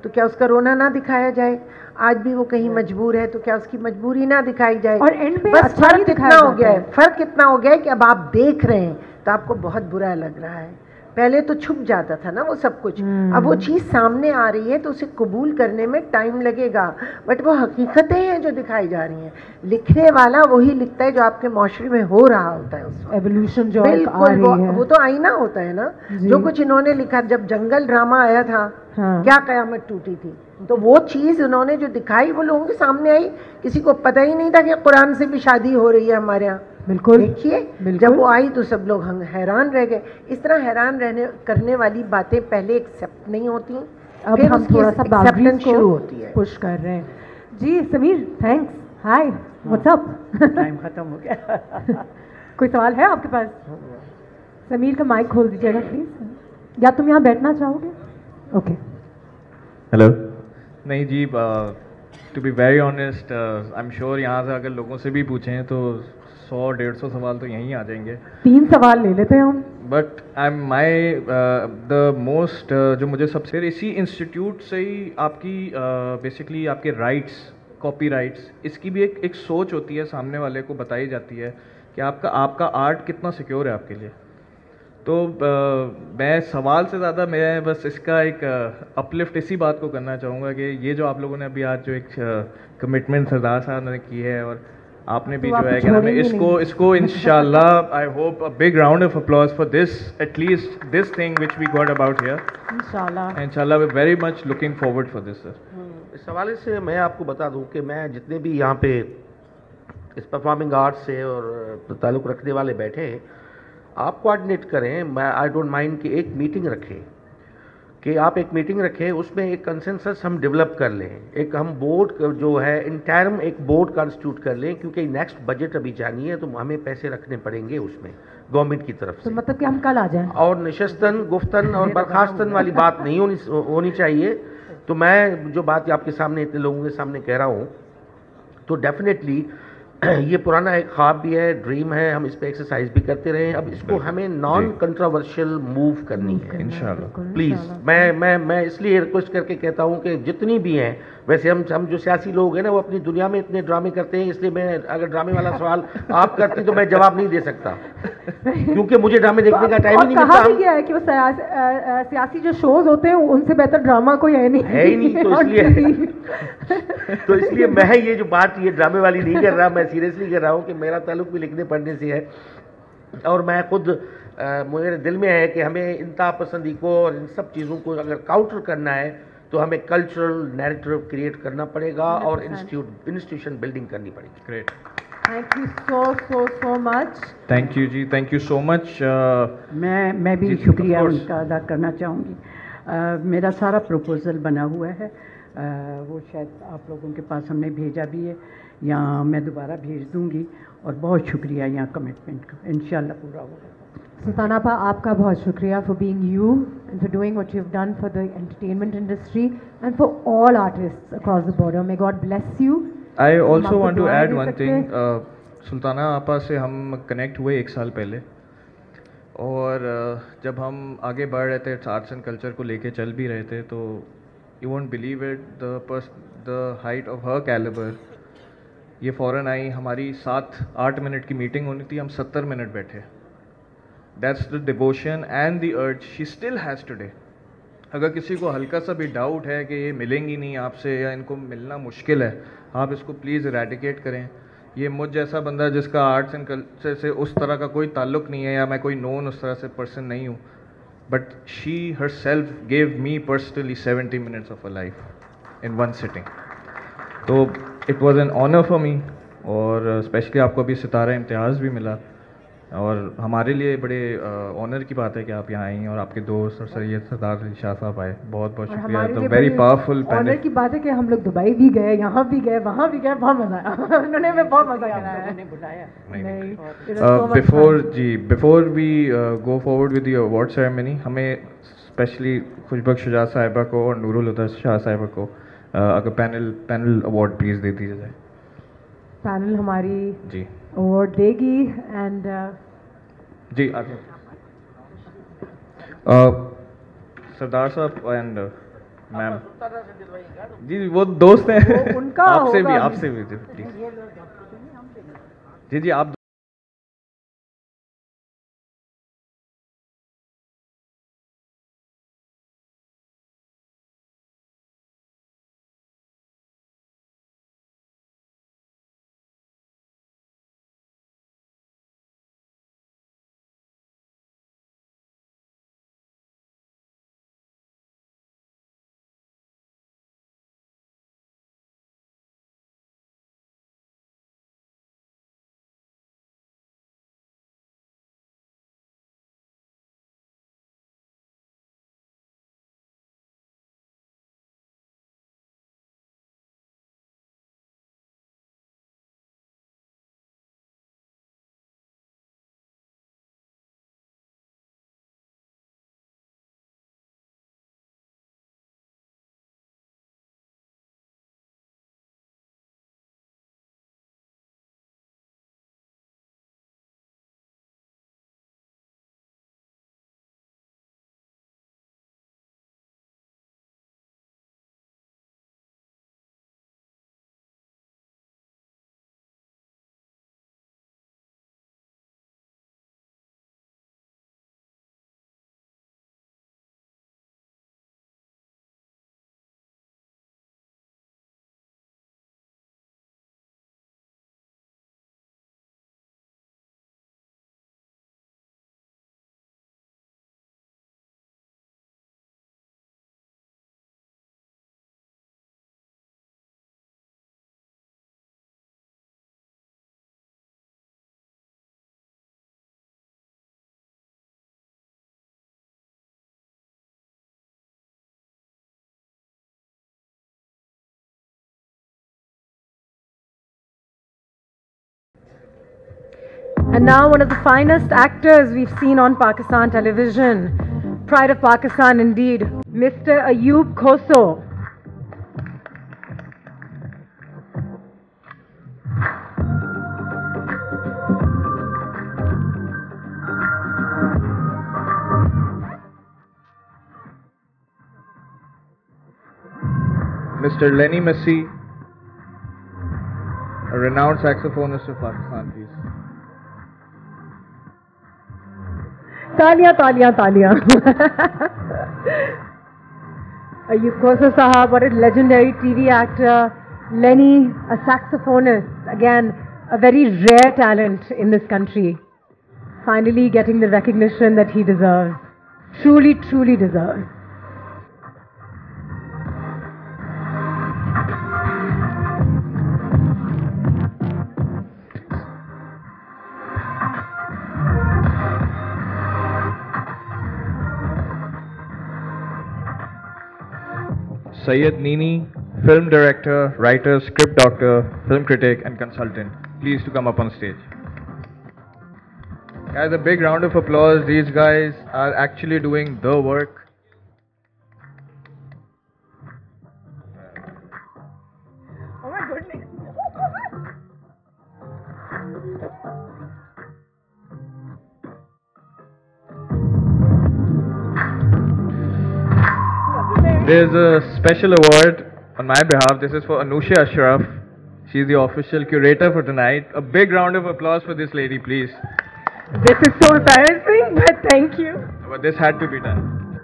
तो क्या उसका रोना ना दिखाया जाए? आज भी वो कहीं मजबूर है तो क्या उसकी मजबूरी ना दिखाई जाए? और एंड में बस फर्क कितना हो गया है, फर्क कितना हो गया है कि अब आप देख रहे हैं तो आपको बहुत बुरा लग रहा है, पहले तो छुप जाता था ना वो सब कुछ, अब वो चीज़ सामने आ रही है तो उसे कबूल करने में टाइम लगेगा, बट वो हकीकतें हैं जो दिखाई जा रही हैं। लिखने वाला वही लिखता है जो आपके माशरे में हो रहा होता है, उस एवोल्यूशन जो बिल्कुल वो तो आईना होता है ना। जो कुछ इन्होंने लिखा, जब जंगल ड्रामा आया था, क्या कयामत टूटी थी, तो वो चीज़ उन्होंने जो दिखाई वो लोगों के सामने आई, किसी को पता ही नहीं था कि कुरान से भी शादी हो रही है हमारे यहाँ। बिल्कुल देखिए, जब वो आई तो सब लोग हैरान रह गए। इस तरह हैरान रहने करने वाली बातें पहले एक्सेप्ट नहीं होती, अब हम थोड़ा सा एक्सेप्टेंस शुरू होती है, पुश कर रहे हैं। जी समीर, थैंक्स, हाय, व्हाट्स अप। टाइम खत्म हो गया। कोई सवाल है आपके पास? समीर का माइक खोल दीजिएगा प्लीज, या तुम यहाँ बैठना चाहोगे? ओके। हेलो। नहीं जी, to be very honest, I am sure यहाँ से अगर लोगों से भी पूछें तो 100-150 सवाल तो यहीं आ जाएंगे। 3 सवाल ले लेते हैं हम। But I am my the most, जो मुझे सबसे इसी इंस्टीट्यूट से ही आपकी बेसिकली आपके राइट्स, कॉपी राइट्स, इसकी भी एक सोच होती है, सामने वाले को बताई जाती है कि आपका आर्ट कितना सिक्योर है आपके लिए। तो मैं सवाल से ज़्यादा मैं बस इसका एक अपलिफ्ट इसी बात को करना चाहूँगा कि ये जो आप लोगों ने अभी आज जो एक कमिटमेंट सरदार साहब ने की है, और आपने भी जो है कि हमें इसको इंशाल्लाह, I hope a big round of applause for this, at least this thing which we got about here. इंशाल्लाह we very much looking forward for this sir. इस हवाले से मैं आपको बता दूं कि मैं जितने भी यहाँ पे इस परफॉर्मिंग आर्ट्स से और ताल्लुक़ रखने वाले बैठे हैं, आप कोऑर्डिनेट करें। मैं आई डोंट माइंड कि एक मीटिंग रखें, कि आप एक मीटिंग रखें, उसमें एक कंसेंसस हम डेवलप कर लें, एक हम बोर्ड जो है इंटर्म एक बोर्ड कॉन्स्टिट्यूट कर लें, क्योंकि नेक्स्ट बजट अभी जानी है तो हमें पैसे रखने पड़ेंगे उसमें गवर्नमेंट की तरफ से। तो मतलब कि हम कल आ जाएं? और निशस्तन, गुफ्तन और बर्खास्तन वाली बात नहीं होनी चाहिए। तो मैं जो बात आपके सामने इतने लोगों के सामने कह रहा हूँ, तो डेफिनेटली ये पुराना एक ख्वाब भी है, ड्रीम है, हम इस पे एक्सरसाइज भी करते रहे। अब इसको हमें नॉन कंट्रोवर्शियल मूव करनी है इंशाल्लाह। प्लीज़ मैं इसलिए रिक्वेस्ट करके कहता हूँ कि जितनी भी हैं, वैसे हम जो सियासी लोग हैं ना, वो अपनी दुनिया में इतने ड्रामे करते हैं, इसलिए मैं अगर ड्रामे वाला सवाल आप करती तो मैं जवाब नहीं दे सकता, क्योंकि मुझे ड्रामे देखने का टाइम ही नहीं मिलता। कहा भी गया है कि वो सियासी जो शोज होते हैं उनसे बेहतर ड्रामा कोई है ही नहीं, तो इसलिए मैं ये जो बात ये ड्रामे वाली नहीं कर रहा, मैं सीरियसली कर रहा हूँ कि मेरा ताल्लुक भी लिखने पढ़ने से है, और मैं खुद मेरे दिल में है कि हमें इंतहा पसंदी को और इन सब चीज़ों को अगर काउंटर करना है तो हमें कल्चरल नैरेटिव क्रिएट करना पड़ेगा और इंस्टीट्यूशन बिल्डिंग करनी पड़ेगी। Great, thank you so much. Thank you ji, thank you so much. मैं भी शुक्रिया उनका अदा करना चाहूँगी। मेरा सारा प्रपोज़ल बना हुआ है, वो शायद आप लोगों के पास हमने भेजा भी है, या मैं दोबारा भेज दूँगी, और बहुत शुक्रिया यहाँ कमिटमेंट का, इंशाल्लाह पूरा होगा। सुल्ताना आपा, आपका बहुत शुक्रिया for being you and for doing what you have done for the entertainment industry and for all artists across the border. May God bless you. I also want to add one thing, Sultana आपा से हम connect हुए 1 साल पहले, और जब हम आगे बढ़ रहे थे, आर्ट्स एंड कल्चर को लेके चल भी रहे थे, तो you won't believe it, the height of her calibre, ये फ़ौरन आई। हमारी 7-8 मिनट की मीटिंग होनी थी, हम 70 मिनट बैठे। That's the devotion and the urge she still has today. अगर किसी को हल्का सा भी डाउट है कि ये मिलेंगी नहीं आपसे या इनको मिलना मुश्किल है, आप इसको प्लीज़ इरेडिकेट करें। ये मुझ जैसा बंदा जिसका आर्ट्स एंड कल्चर से उस तरह का कोई ताल्लुक़ नहीं है, या मैं कोई नोन उस तरह से पर्सन नहीं हूँ, but she herself gave me personally 70 minutes of a life in one sitting. तो it was an honour for me, और स्पेशली आपको अभी सितारा इम्तियाज़ भी मिला, और हमारे लिए बड़े ऑनर की बात है कि आप यहाँ आई और आपके दोस्त और सैयद सरदार अली शाह साहब आए। बहुत बहुत शुक्रिया। तो वेरी पावरफुल ऑनर की बात है कि हम लोग दुबई भी गए, यहाँ भी गए, वहाँ भी गए, बहुत मज़ा आया। उन्होंने हमें बहुत मज़ा कराया, बुलाया नहीं। Before we go forward with the award ceremony, हमें स्पेशली खुशबख्श शुजा साहिबा को और नूरुल हुदा शाह साहिबा को अगर पैनल अवार्ड प्लीज़ दे दीजिए जाए। पैनल हमारी जी अवार्ड देगी, एंड जी सरदार साहब एंड मैम जी, वो दोस्त हैं उनका आपसे भी जी आप And now one of the finest actors we've seen on Pakistan television, pride of Pakistan indeed, Mr. Ayub Khoso. Mr. Lenny Messi, a renowned saxophonist of Pakistan, please. Talia, talia, talia. Ayub Khoso Sahab, what a legendary TV actor. Lenny, a saxophonist. Again, a very rare talent in this country. Finally getting the recognition that he deserves. Truly, truly deserves. Syed Nini, film director, writer, script doctor, film critic and consultant. Please to come up on stage. Guys, a big round of applause. These guys are actually doing the work. Oh my goodness. There's a special award on my behalf. This is for Anusha Ashraf. She's the official curator for tonight. A big round of applause for this lady, please. This is so embarrassing, but thank you. But this had to be done.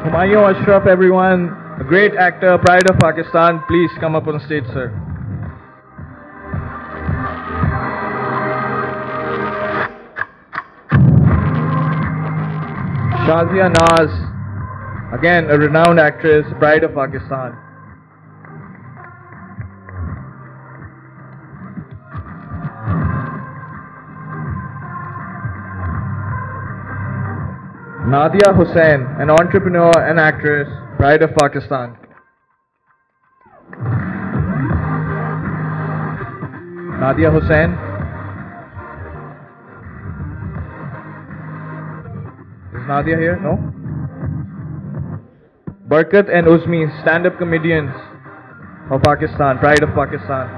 Humayun Ashraf, everyone. A great actor, pride of Pakistan. Please come up on stage, sir. Shazia Naz, again a renowned actress, pride of Pakistan. Nadia Hussain, an entrepreneur and actress, pride of Pakistan. Nadia Hussain. Is Nadia here? No? Barkat and Uzmi, stand-up comedians of Pakistan, pride of Pakistan.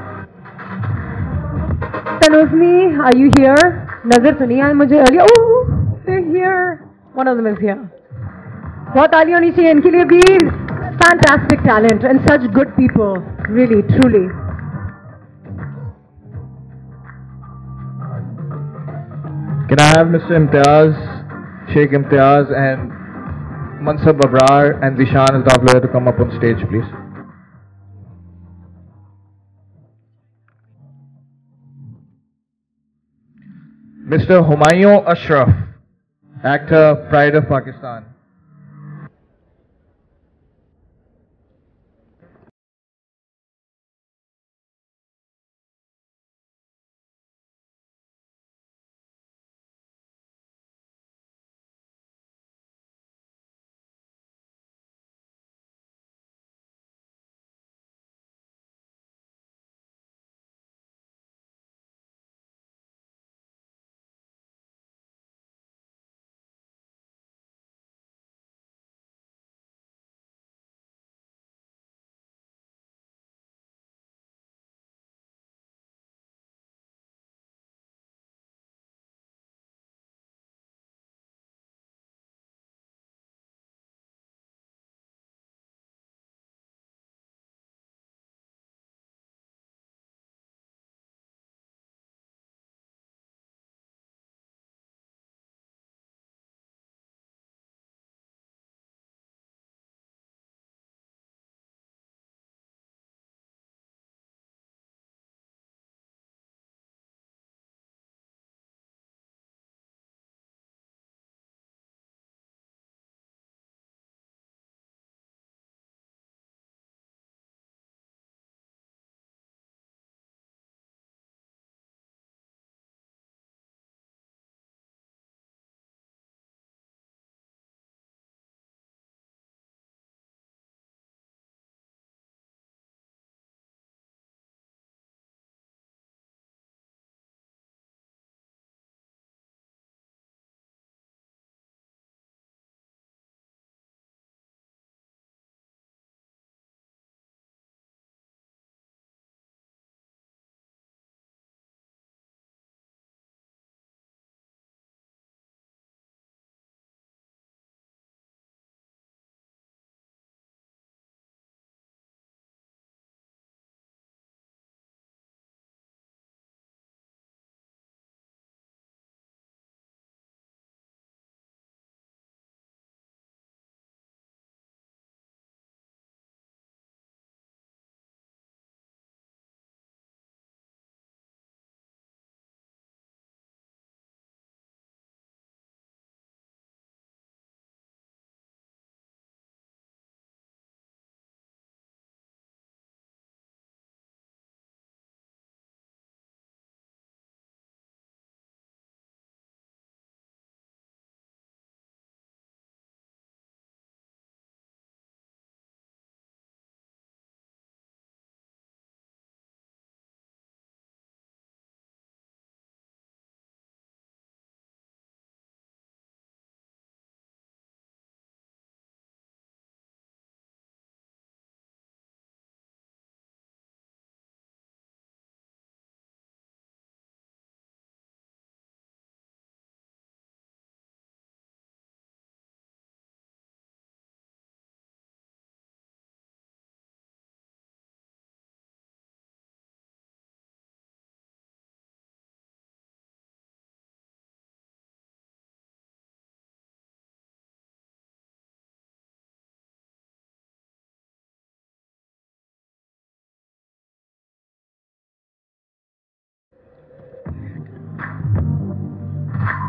Uzmi, are you here? Nazar suni hai mujhe earlier. Oh, they're here. One of them is here. बहुत ताली होनी चाहिए इनके लिए भी. Fantastic talent and such good people. Really, truly. Can I have Mr. Imtiaz, Sheikh Imtiaz and Mansab Abrar and Zishan Al-Dafla to come up on stage, please. Mr. Humayun Ashraf, actor, pride of Pakistan.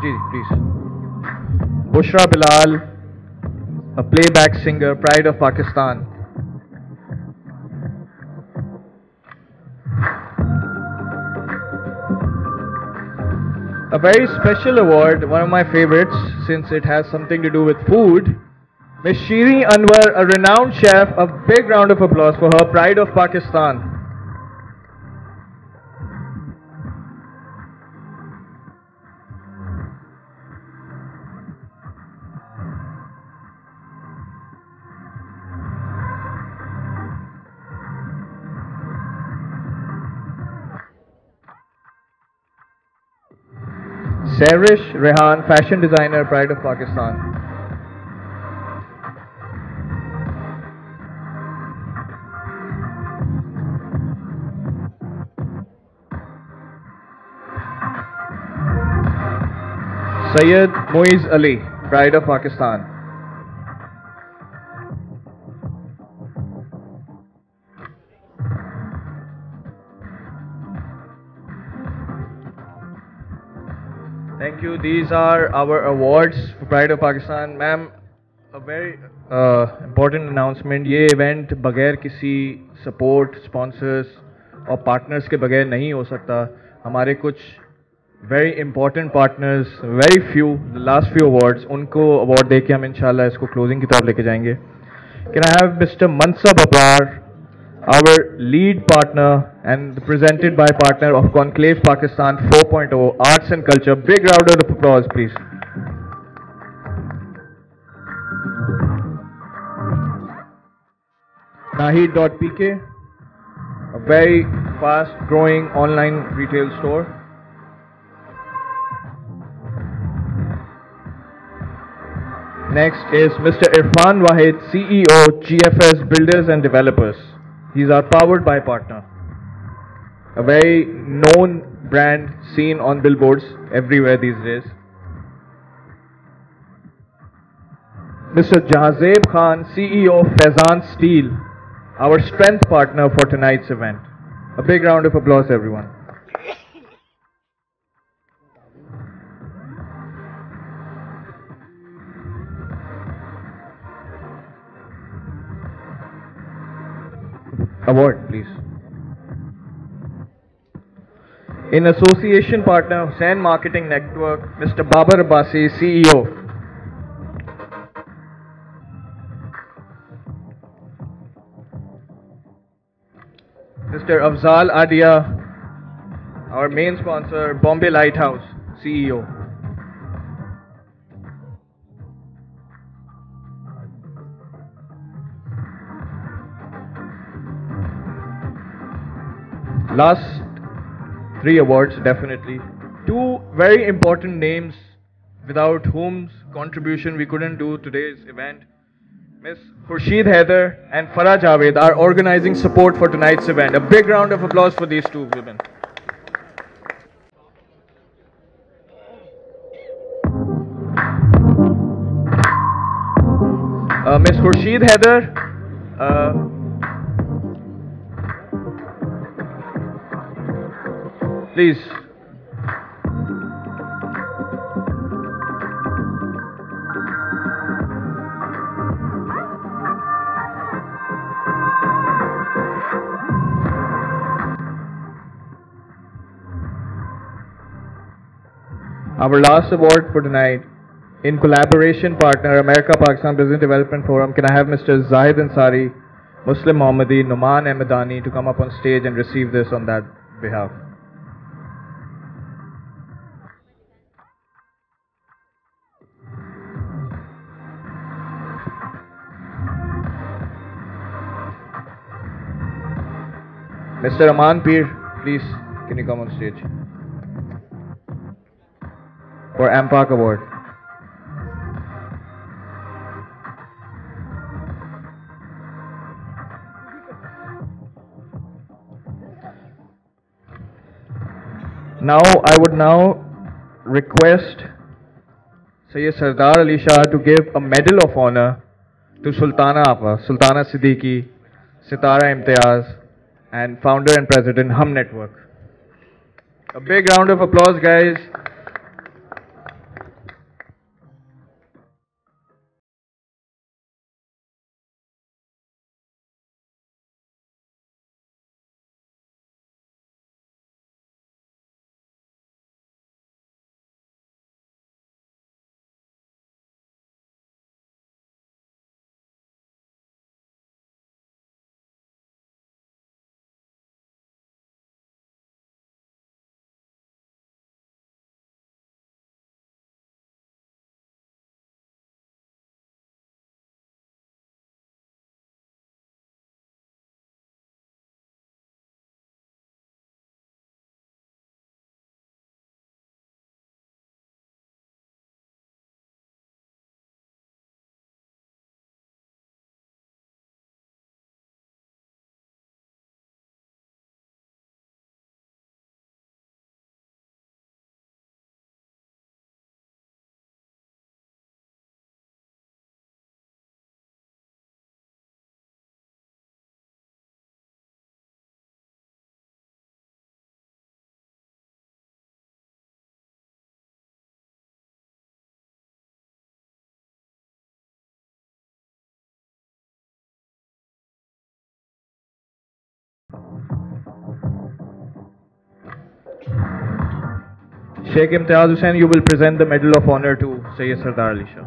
Ji please. Bushra Bilal, a playback singer, pride of Pakistan. A very special award, one of my favorites since it has something to do with food. Miss Shiri Anwar, a renowned chef, a big round of applause for her, pride of Pakistan. Sarish Rehan, fashion designer, pride of Pakistan. Syed Muiz Ali, pride of Pakistan. Thank you. These are our awards for Pride of Pakistan. Ma'am, a very important announcement. ये event बगैर किसी support, sponsors और partners के बगैर नहीं हो सकता. हमारे कुछ very important partners, very few, the last few awards, उनको award देके हम इंशाल्लाह इसको closing की तरफ लेके जाएंगे. Can I have Mr. Mansab Abrar, our lead partner and presented by partner of Conclave Pakistan 4.0 Arts and Culture. Big round of applause, please. Nahid.pk, a very fast growing online retail store. Next is Mr. Irfan Wahid, CEO, GFS Builders and Developers. He's our powered by partner. A very known brand seen on billboards everywhere these days. Mr. Jahazeb Khan, CEO of Faizan Steel, our strength partner for tonight's event. A big round of applause, everyone. Award, please. In association partner, Hussain Marketing Network, Mr. Babar Abbasi, CEO. Mr. Afzal Adia, our main sponsor, Bombay Lighthouse, CEO. Last three awards, definitely. Two very important names without whom's contribution we couldn't do today's event. Miss Khurshid Haider and Farah Javed are organizing support for tonight's event. A big round of applause for these two women. Miss Khurshid Haider, please. Our last award for tonight, in collaboration partner, America Pakistan Business Development Forum. Can I have Mr. Zahid Ansari, Muslim Mohammadi, Numan Ahmedani to come up on stage and receive this on that behalf. Mr. Aman Peer, please, can you come on stage for AMPAC Award. Now, I would now request Sayyid Sardar Ali Shah to give a medal of honor to Sultana Apa, Sultana Siddiqui, Sitara Imtiaz, and founder and president, Hum Network. A big round of applause, guys. Sheikh Imtiaz Hussain, you will present the Medal of Honor to Sayyid Sardar Ali Shah.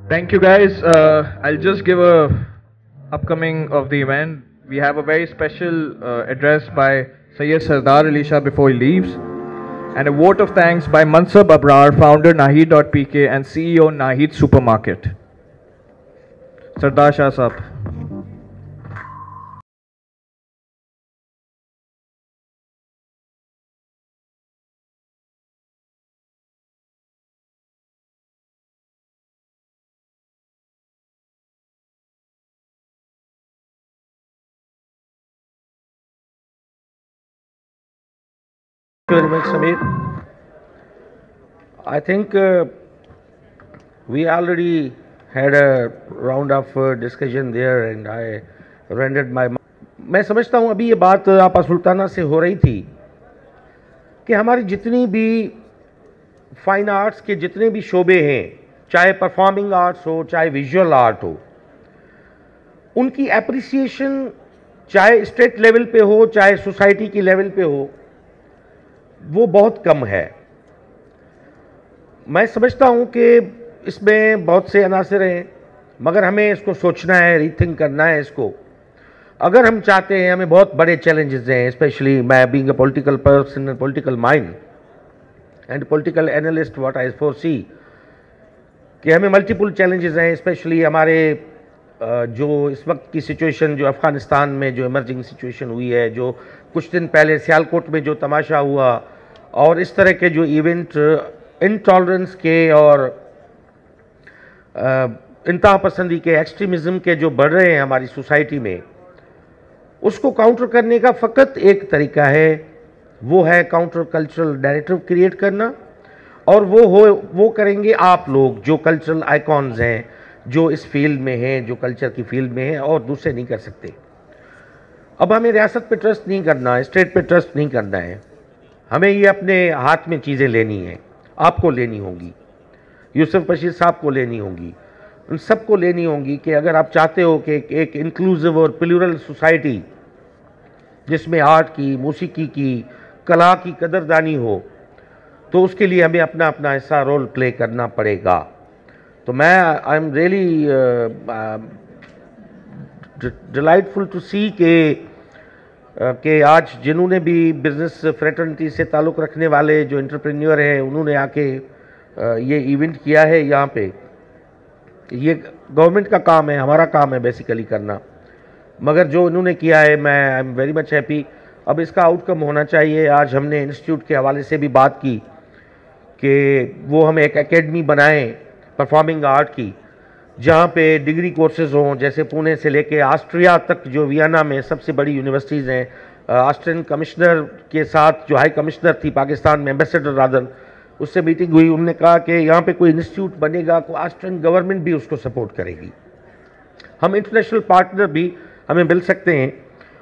Thank you guys. I'll just give a upcoming of the event. We have a very special address by Sayyid Sardar Ali Shah before he leaves, and a vote of thanks by Mansab Abrar, founder Naheed.pk and CEO Naheed Supermarket. Sardar Shah Sahab. Thank you very much, Samir. I think we already had a round of discussion there and I rendered my. मैं समझता हूँ अभी ये बात आपा सुल्ताना से हो रही थी कि हमारी जितनी भी फाइन आर्ट्स के जितने भी शोबे हैं, चाहे परफॉर्मिंग आर्ट्स हो, चाहे विजुअल आर्ट हो, उनकी एप्रिसिएशन चाहे स्टेट लेवल पे हो, चाहे सोसाइटी की लेवल पे हो, वो बहुत कम है। मैं समझता हूं कि इसमें बहुत से अनासर हैं, मगर हमें इसको सोचना है, रीथिंक करना है इसको। अगर हम चाहते हैं, हमें बहुत बड़े चैलेंजेस हैं, स्पेशली मैं being a political person, political mind and political analyst, what I foresee कि हमें मल्टीपल चैलेंजेस हैं, स्पेशली हमारे जो इस वक्त की सिचुएशन, जो अफ़गानिस्तान में जो इमर्जिंग सिचुएशन हुई है, जो कुछ दिन पहले सियालकोट में जो तमाशा हुआ, और इस तरह के जो इवेंट इंटॉलरेंस के और इंतहा पसंदी के, एक्सट्रीमिज़म के जो बढ़ रहे हैं हमारी सोसाइटी में, उसको काउंटर करने का फ़कत एक तरीका है, वो है काउंटर कल्चरल नैरेटिव क्रिएट करना। और वो करेंगे आप लोग जो कल्चरल आइकॉन्स हैं, जो इस फील्ड में हैं, जो कल्चर की फील्ड में हैं, और दूसरे नहीं कर सकते। अब हमें रियासत पे ट्रस्ट नहीं करना है, स्टेट पे ट्रस्ट नहीं करना है, हमें ये अपने हाथ में चीज़ें लेनी हैं। आपको लेनी होंगी, यूसुफ बशीर साहब को लेनी होंगी, उन सबको लेनी होंगी कि अगर आप चाहते हो कि एक इंक्लूसिव और प्लूरल सोसाइटी जिसमें आर्ट की, मौसीकी की, कला की कदरदानी हो, तो उसके लिए हमें अपना अपना हिस्सा रोल प्ले करना पड़ेगा। तो मैं I am really delightful to see कि आज जिन्होंने भी बिज़नेस फ्रेटर्निटी से ताल्लुक़ रखने वाले जो एंटरप्रेन्योर हैं, उन्होंने आके ये इवेंट किया है यहाँ पे। ये गवर्नमेंट का काम है, हमारा काम है बेसिकली करना, मगर जो इन्होंने किया है, मैं I am very much happy. अब इसका आउटकम होना चाहिए। आज हमने इंस्टीट्यूट के हवाले से भी बात की कि वो हम एक एकेडमी बनाएं परफॉर्मिंग आर्ट की, जहाँ पे डिग्री कोर्सेज हों, जैसे पुणे से लेके ऑस्ट्रिया तक, जो वियना में सबसे बड़ी यूनिवर्सिटीज़ हैं। ऑस्ट्रियन कमिश्नर के साथ जो हाई कमिश्नर थी पाकिस्तान में, एम्बेसडर रादर, उससे मीटिंग हुई। उन्होंने कहा कि यहाँ पे कोई इंस्टीट्यूट बनेगा तो ऑस्ट्रियन गवर्नमेंट भी उसको सपोर्ट करेगी। हम इंटरनेशनल पार्टनर भी हमें मिल सकते हैं।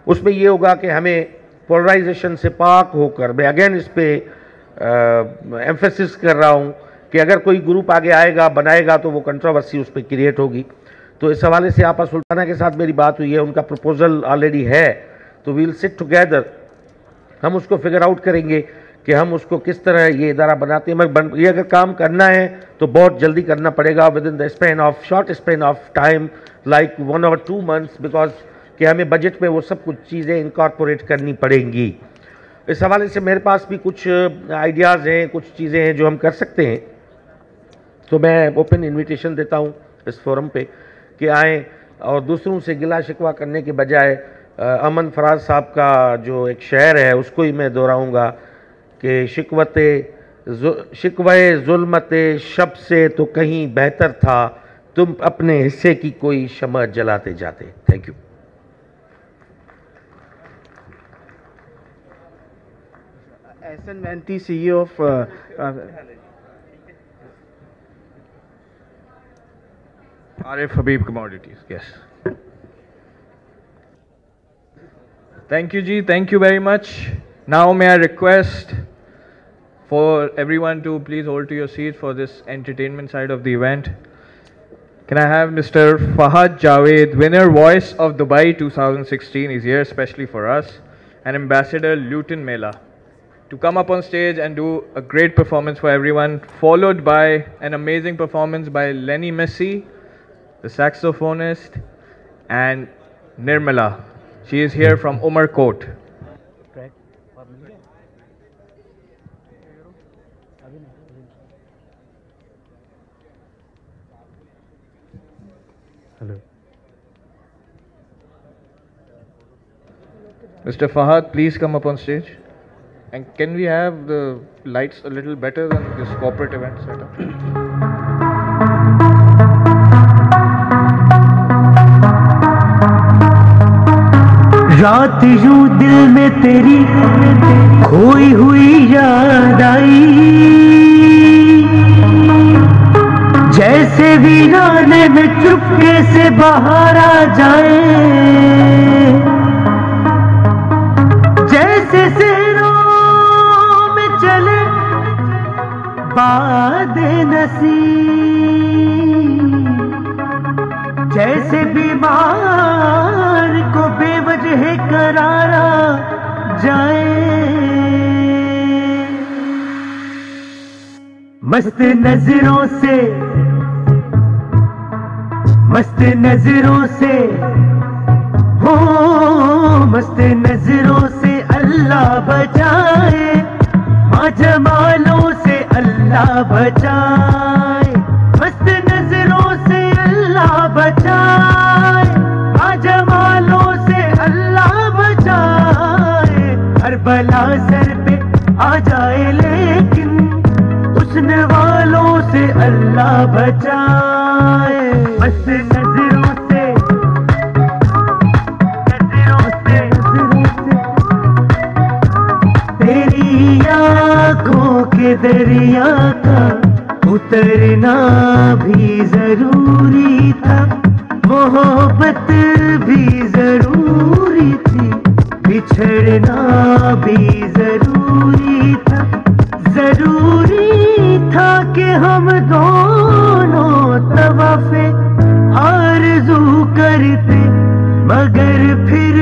उसमें ये होगा कि हमें पोलराइजेशन से पाक होकर, मैं अगेन इस पर एम्फेसिस कर रहा हूँ कि अगर कोई ग्रुप आगे आएगा, बनाएगा, तो वो कंट्रोवर्सी उस पर क्रिएट होगी। तो इस हवाले से आपा सुल्ताना के साथ मेरी बात हुई है, उनका प्रपोजल ऑलरेडी है, तो वील सिट टुगेदर, हम उसको फिगर आउट करेंगे कि हम उसको किस तरह ये इदारा बनाते हैं। मगर ये अगर काम करना है तो बहुत जल्दी करना पड़ेगा, with in the span of short span of time, like 1 or 2 months, because कि हमें बजट में वो सब कुछ चीज़ें इनकॉर्पोरेट करनी पड़ेंगी। इस हवाले से मेरे पास भी कुछ आइडियाज़ हैं, कुछ चीज़ें हैं जो हम कर सकते हैं। तो मैं ओपन इनविटेशन देता हूँ इस फोरम पे कि आएँ, और दूसरों से गिला शिकवा करने के बजाय अमन फराज साहब का जो एक शेर है उसको ही मैं दोहराऊँगा कि शिकवे जुल्मते शब से तो कहीं बेहतर था, तुम अपने हिस्से की कोई शमअ जलाते जाते। Thank you. Ahsan Mehenti, CEO of Arif Habib Commodities. Yes. Thank you, Ji. Thank you very much. Now may I request for everyone to please hold to your seats for this entertainment side of the event. Can I have Mr. Fahad Javed, winner Voice of Dubai 2016, is here especially for us, and Ambassador Luton Mela, to come up on stage and do a great performance for everyone, followed by an amazing performance by Lenny Messi, the saxophonist, and Nirmala. She is here from Umar Court. Hello. Mr. Fahad, please come up on stage. And can we have the lights a little better than this corporate event setup? रात यूं दिल में तेरी खोई हुई याद आई, जैसे वीराने में चुपके से बाहर आ जाए, जैसे शहरों में चले बादे नसीब, जैसे बीमार को बेवजह करारा जाए। मस्त नजरों से हो, मस्त नजरों से अल्लाह बचाए, माँ जमालों से अल्लाह बचाए, मस्त नजरों से अल्लाह बचाए, माँ जमालों से अल्लाह बचाए। हर बला सर पे आ जाए लेकिन हुस्न वालों से अल्लाह बचाए। मस्त नजरों से तेरी आँखों के दरिया का उतरना भी जरूरी था, मोहब्बत भी जरूरी थी, बिछड़ना भी जरूरी था। जरूरी था कि हम दोनों तवाफ़े आरज़ू करते, मगर फिर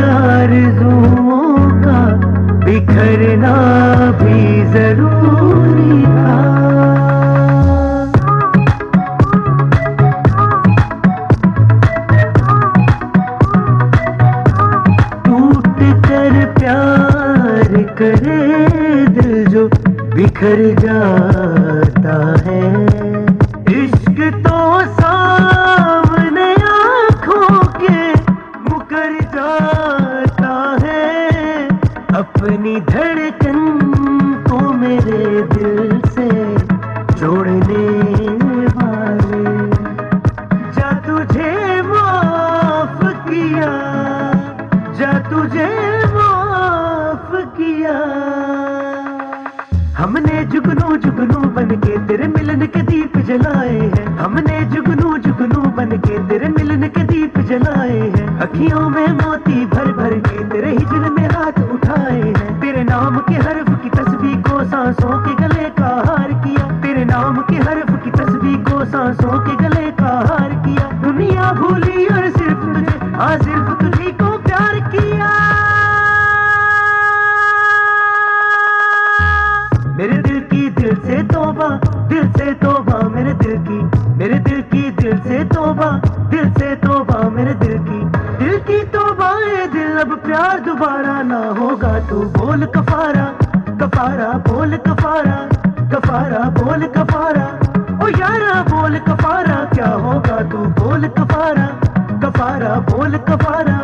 आरज़ुओं का बिखरना भी जरूरी था। टूट कर प्यार करे दिल जो बिखर जाता है, इश्क तो सामने आँखों के मुकर जाता है। अपनी धड़कन को मेरे दिल से जोड़ने वाले, जा तुझे माफ किया, जा तुझे माफ किया। हमने जुगनू जुगनू बन के तेरे मिलन के दीप जलाए हैं, हमने जुगनू जुगनू बन के तेरे मिलन के दीप जलाए हैं। अखियों में मोती भर भर के तेरे हिजर में हाथ उठाए हैं। तेरे नाम के हर्फ की तस्बीह को सांसों के गले का हार किया, तेरे नाम के हर्फ की तस्बीह को सांसों के गले का हार किया। दुनिया भूली और सिर्फ तुझे, हाँ सिर्फ तुझी को प्यार किया। मेरे दिल की दिल से तौबा, दिल से तौबा मेरे दिल की, मेरे दिल की दिल से तौबा, दिल से तौबा मेरे दिल की तौबा। ये दिल अब प्यार दोबारा ना होगा, तू बोल कफारा, कफारा बोल कफारा, कफारा बोल कफारा। ओ यारा बोल कफारा, क्या होगा तू बोल कफारा, कफारा बोल कफारा।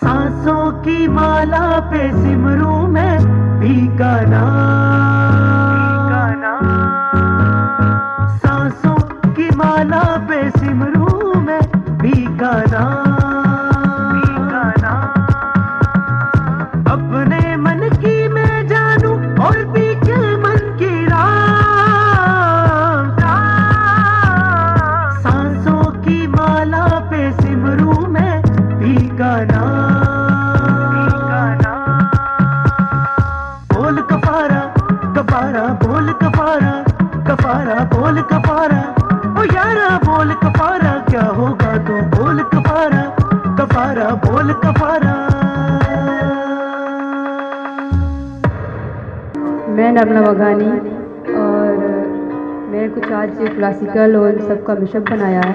सांसों की माला पे सिमरू मैं भीगा नाम, सांसों की माला पे सिमरू मैं भीगा नाम। अपने मन की मैं जानू और भी के मन की राम, सांसों की माला पे सिमरू मैं भीगा नाम। बोल कफारा। मैं नर्मला वघानी और मैं कुछ आज क्लासिकल और सबका मिशअप बनाया है,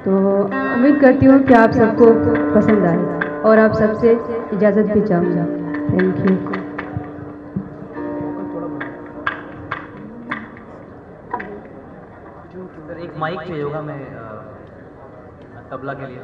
तो उम्मीद करती हूँ कि आप सबको पसंद आए और आप सबसे इजाज़त भी चाहूँगा। Thank you. एक माइक चाहिए होगा मैं तबला के लिए।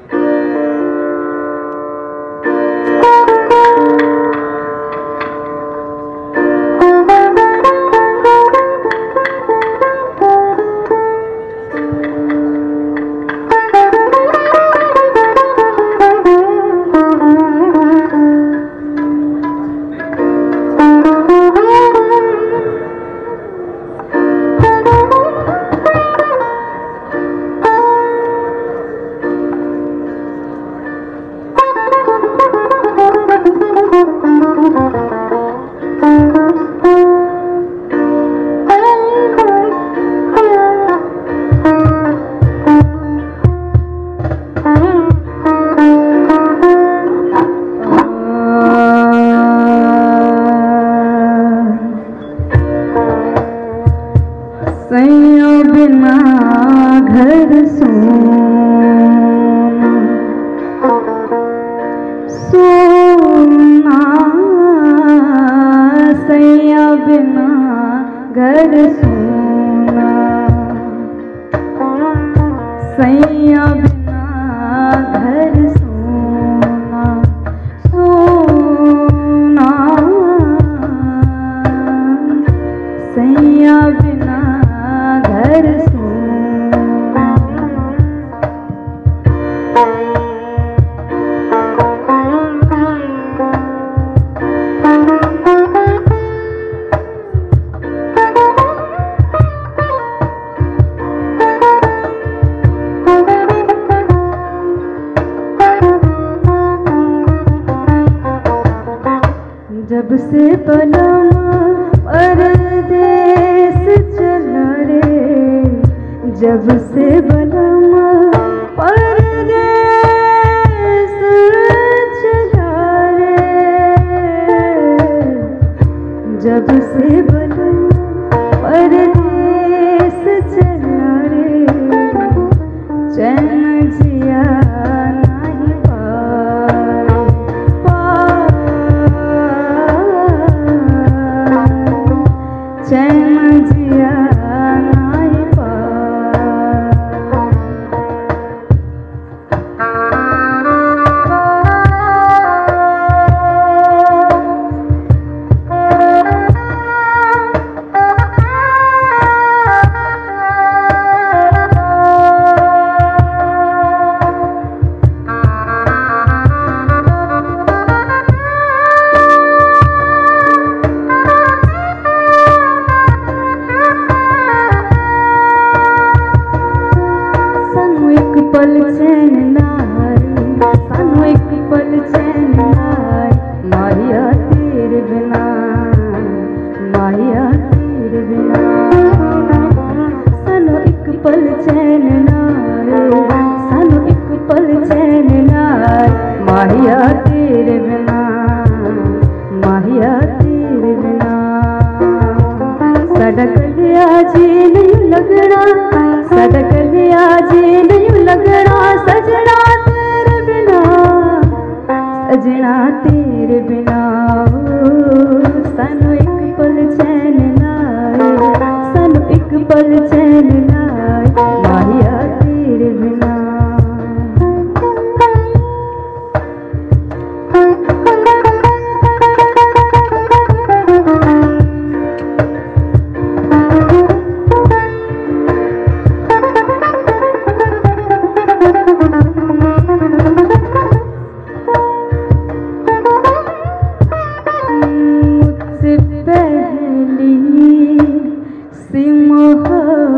जब से पलम परदेस चला रे, जब से पलम परदेस चला रे, जब से पलम परदेस चला रे, चैन जिया चैन जिया नहीं पल चैन नाई, सानू एक पल चैन नाई, माहिया तेरे बिना, माहिया तेरे बिना, सानू एक पल चैन नाई, सानू एक पल चैन नाई, माहिया तेरे बिना, माहिया तेरे बिना, सड़क लिया जी नहीं लगना, सड़क लिया जी नहीं लगना, सजना तेरे बिना, सजना तेरे बिना, सानू एक पल चैन नाई, सानू एक पल चैन नाई, माहिया तेरे बिना। मुझसे पहली सी मोहब्बत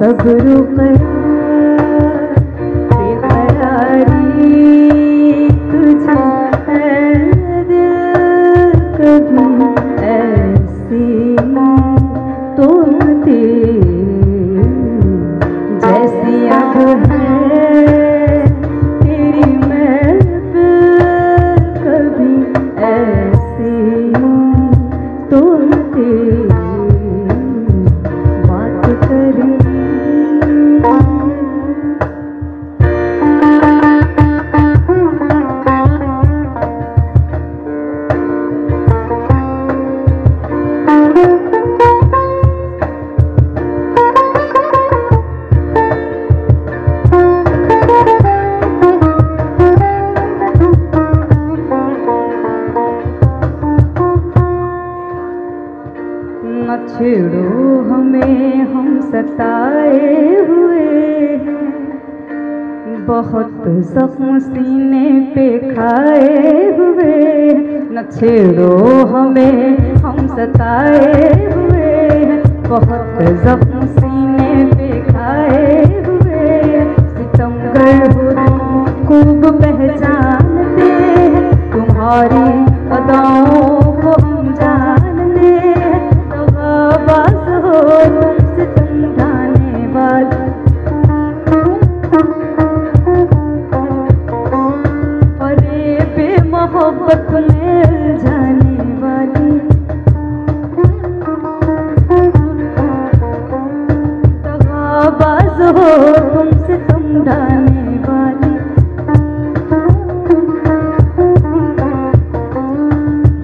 सब्र बेकरारी तुझे है दिल कभी ऐसी तो जैसी अब है तेरी महफिल कभी ऐसी तो बात करें। न छेड़ो हमें हम सताए हुए हैं, बहुत जख्म सीने पे खाए हुए। न छेड़ो हमें हम सताए हुए हैं, बहुत जख्म सीने पे खाए हुए। सितमगर हो तुम खूब पहचानते हैं, तुम्हारी अदाओं को हम जानते हैं। बास हो तुमसे समझाने वाली, अरे बेमोहब्बत में जाने वाली। बास हो तुमसे समझाने वाली,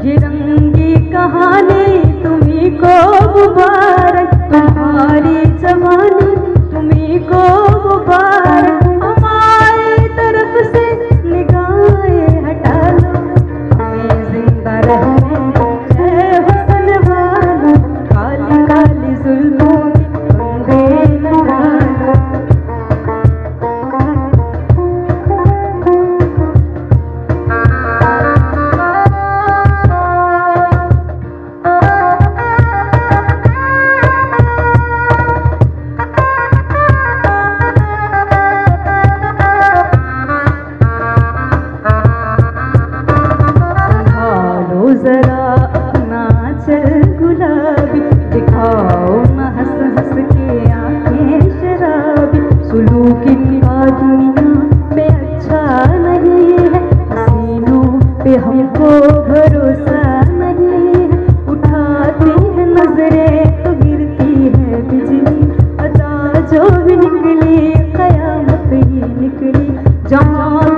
ये रंगी कहानी तुम्ही को मुबारक, तुम्हारी जवानी तुम्ही को मुबारक। हमारी तरफ से निगाहें हटा लो, हमें जिंदा रहने है हुस्न वाला। काली काली जुल्फों के फंदे न डालो। जरा अपना चल गुलाबी, दिखाओ न हंस हंस के आंखें शराबी। सुलूक इनका दुनिया में अच्छा नहीं है, हसीनों पे हमको भरोसा नहीं है। उठाती है नजरें तो गिरती है बिजली, अदा जो भी निकली कयामत ही निकली। जहाँ